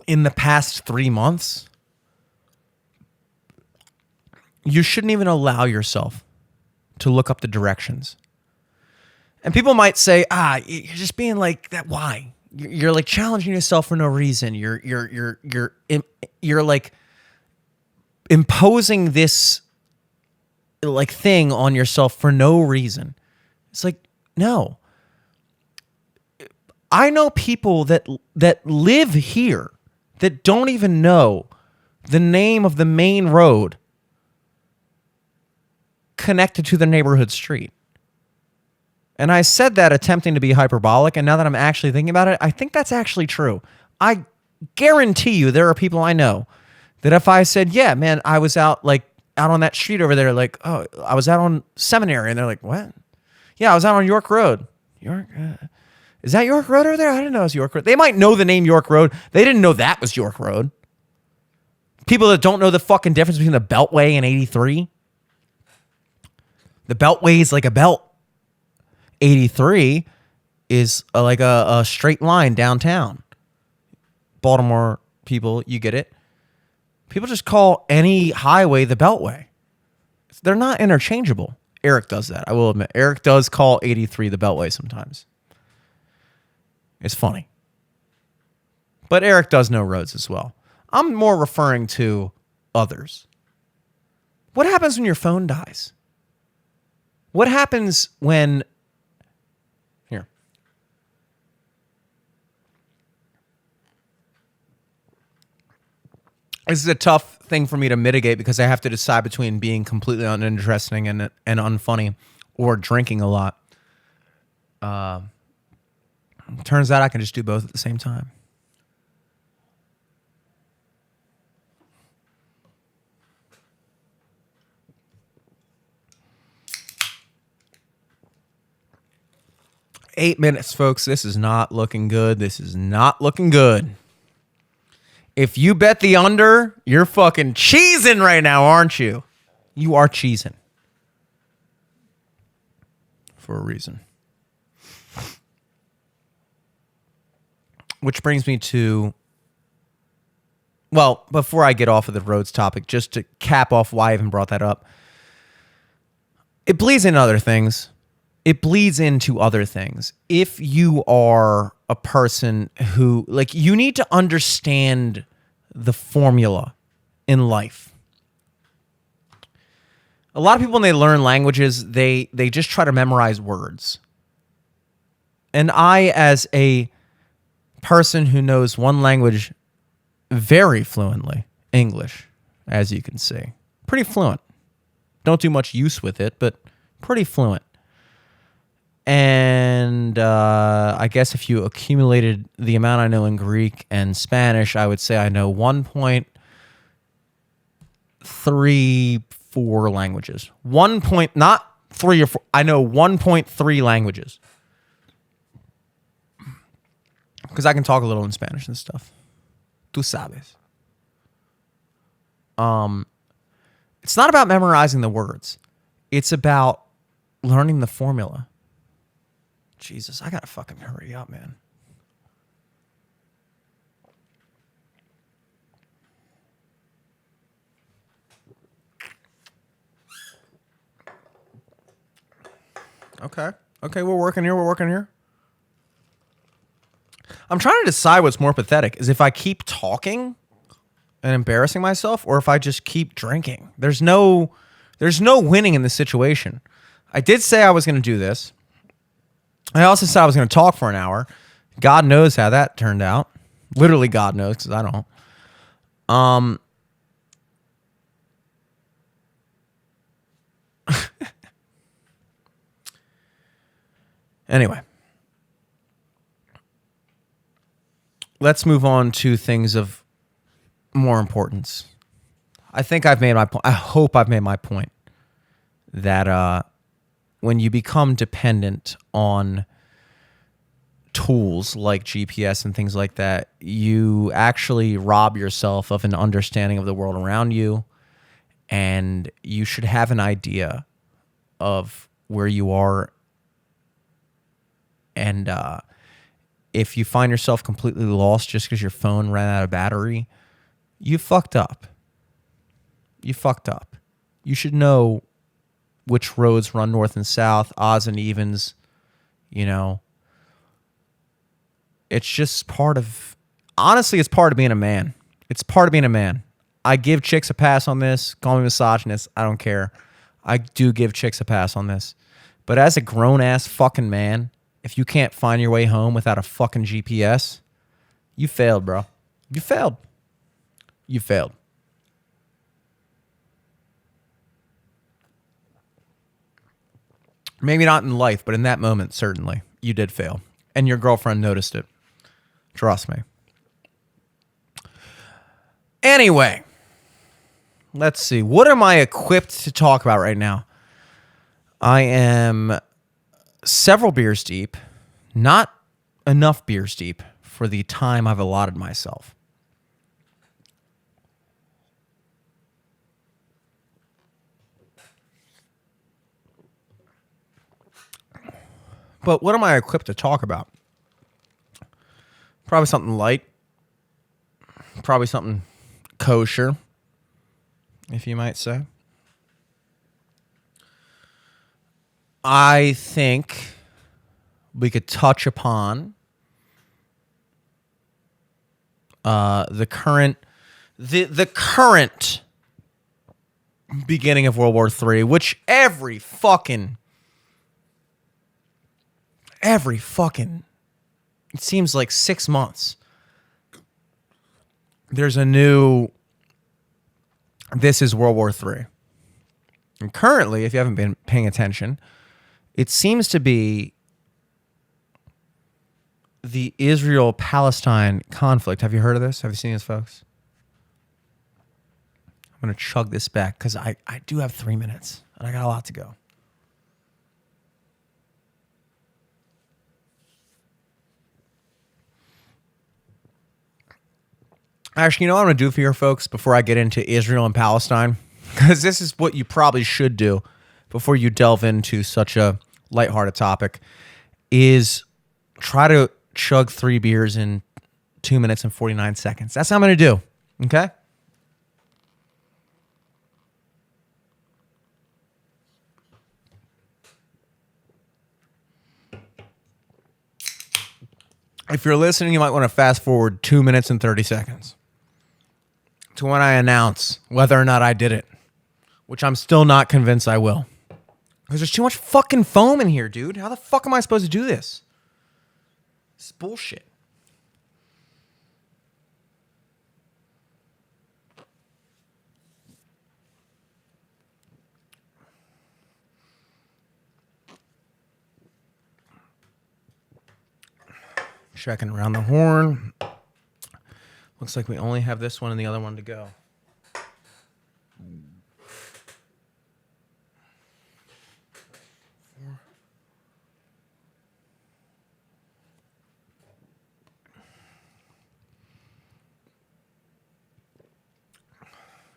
in the past 3 months, you shouldn't even allow yourself to look up the directions. And people might say, you're just being like that. Why? You're like challenging yourself for no reason. You're like imposing this like thing on yourself for no reason. It's like, no. I know people that live here that don't even know the name of the main road connected to the neighborhood street. And I said that attempting to be hyperbolic, and now that I'm actually thinking about it, I think that's actually true. I guarantee you there are people I know that if I said, yeah, man, I was out on that street over there, like, oh, I was out on Seminary, and they're like, what? Yeah, I was out on York Road. York? Is that York Road over there? I didn't know it was York Road. They might know the name York Road. They didn't know that was York Road. People that don't know the fucking difference between the Beltway and 83. The Beltway is like a belt. 83 is like a straight line downtown. Baltimore people, you get it. People just call any highway the Beltway. They're not interchangeable. Eric does that, I will admit. Eric does call 83 the Beltway sometimes. It's funny. But Eric does know roads as well. I'm more referring to others. What happens when your phone dies? What happens when... Here. This is a tough thing for me to mitigate because I have to decide between being completely uninteresting and unfunny or drinking a lot. Turns out I can just do both at the same time. Eight minutes, folks. This is not looking good. This is not looking good. If you bet the under, you're fucking cheesing right now, aren't you? You are cheesing. For a reason. Which brings me to, well, before I get off of the roads topic, just to cap off why I even brought that up. It bleeds into other things. It bleeds into other things. If you are a person who, like, you need to understand the formula in life. A lot of people, when they learn languages, they just try to memorize words. And I, as a person who knows one language very fluently, English, as you can see, pretty fluent. Don't do much use with it, but pretty fluent. And I guess if you accumulated the amount I know in Greek and Spanish, I would say I know 1.34 languages. Not 3 or 4. I know 1.3 languages. Because I can talk a little in Spanish and stuff. Tú sabes. It's not about memorizing the words. It's about learning the formula. Jesus, I gotta fucking hurry up, man. Okay. Okay, we're working here. We're working here. I'm trying to decide what's more pathetic is if I keep talking and embarrassing myself or if I just keep drinking. There's no winning in this situation. I did say I was going to do this. I also said I was going to talk for an hour. God knows how that turned out. Literally God knows cuz I don't. Anyway, let's move on to things of more importance. I think I've made my point. I hope I've made my point that when you become dependent on tools like GPS and things like that, you actually rob yourself of an understanding of the world around you, and you should have an idea of where you are. And if you find yourself completely lost just because your phone ran out of battery, you fucked up. You fucked up. You should know which roads run north and south, odds and evens, you know. It's just honestly, it's part of being a man. It's part of being a man. I give chicks a pass on this. Call me misogynist. I don't care. I do give chicks a pass on this. But as a grown-ass fucking man, if you can't find your way home without a fucking GPS, you failed, bro. You failed. You failed. Maybe not in life, but in that moment, certainly, you did fail. And your girlfriend noticed it. Trust me. Anyway, let's see. What am I equipped to talk about right now? I am several beers deep, not enough beers deep for the time I've allotted myself. But what am I equipped to talk about? Probably something light. Probably something kosher, if you might say. I think we could touch upon the current beginning of World War III, which every fucking it seems like 6 months there's a new this is World War III. And currently, if you haven't been paying attention, it seems to be the Israel-Palestine conflict. Have you heard of this? Have you seen this, folks? I'm going to chug this back because I do have 3 minutes and I got a lot to go. Actually, you know what I'm going to do for you folks before I get into Israel and Palestine? Because this is what you probably should do before you delve into such a lighthearted topic, is try to chug 3 beers in 2 minutes and 49 seconds. That's what I'm going to do, okay? If you're listening, you might want to fast forward 2 minutes and 30 seconds to when I announce whether or not I did it, which I'm still not convinced I will. Because there's too much fucking foam in here, dude. How the fuck am I supposed to do this? It's bullshit. Checking around the horn. Looks like we only have this one and the other one to go.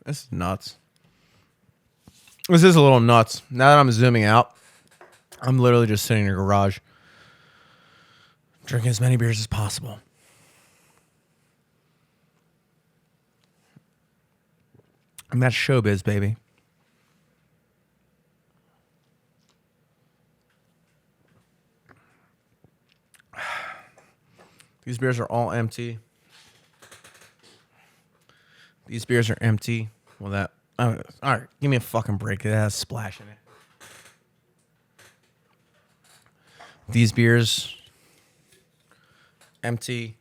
This is nuts. This is a little nuts. Now that I'm zooming out, I'm literally just sitting in a garage, drinking as many beers as possible. And that's showbiz, baby. These beers are all empty. These beers are empty. Well, that... all right, give me a fucking break. It has splash in it. These beers... empty.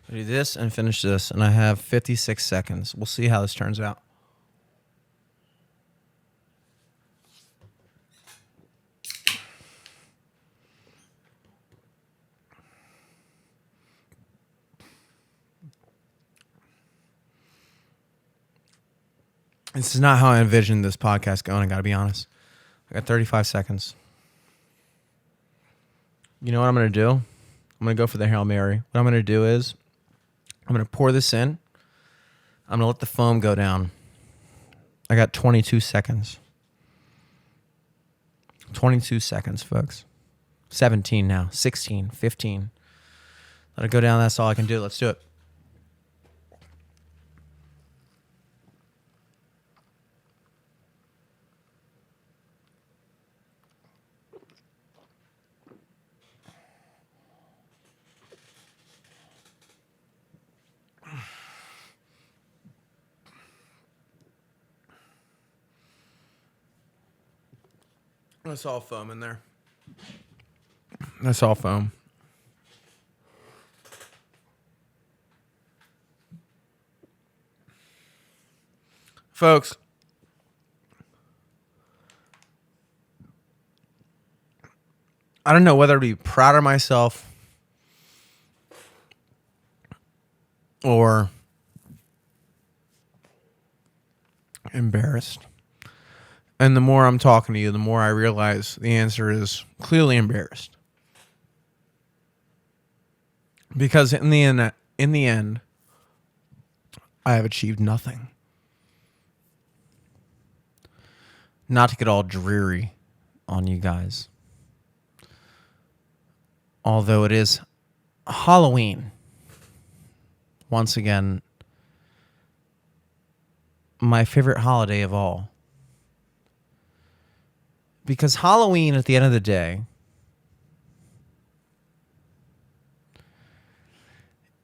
I do this and finish this, and I have 56 seconds. We'll see how this turns out. This is not how I envisioned this podcast going, I gotta be honest. I got 35 seconds. You know what I'm gonna do? I'm gonna go for the Hail Mary. What I'm gonna do is I'm going to pour this in. I'm going to let the foam go down. I got 22 seconds. 22 seconds, folks. 17 now. 16, 15. Let it go down. That's all I can do. Let's do it. That's all foam in there. That's all foam. Folks, I don't know whether to be proud of myself or embarrassed. And the more I'm talking to you, the more I realize the answer is clearly embarrassed. Because in the end, I have achieved nothing. Not to get all dreary on you guys. Although it is Halloween. Once again, my favorite holiday of all. Because Halloween, at the end of the day,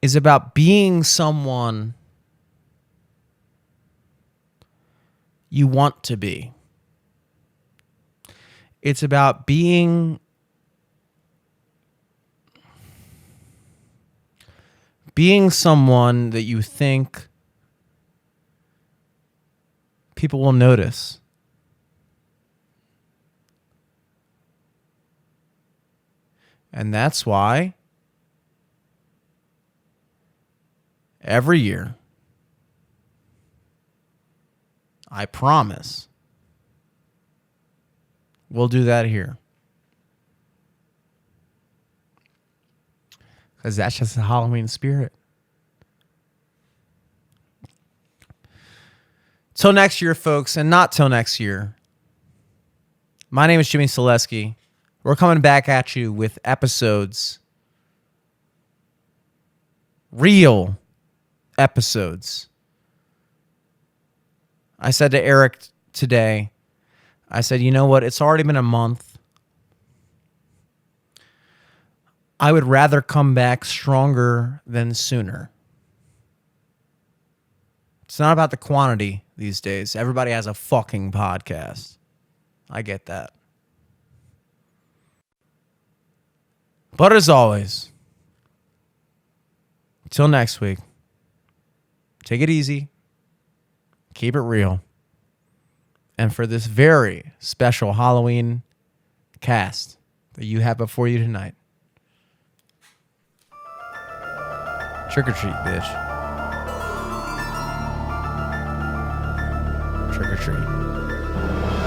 is about being someone you want to be. It's about being someone that you think people will notice. And that's why every year, I promise, we'll do that here. Because that's just the Halloween spirit. Till next year, folks, and not till next year. My name is Jimmy Selesky. We're coming back at you with episodes. Real episodes. I said to Eric today, I said, you know what? It's already been a month. I would rather come back stronger than sooner. It's not about the quantity these days. Everybody has a fucking podcast. I get that. But as always, till next week, take it easy, keep it real, and for this very special Halloween cast that you have before you tonight, trick or treat, bitch. Trick or treat.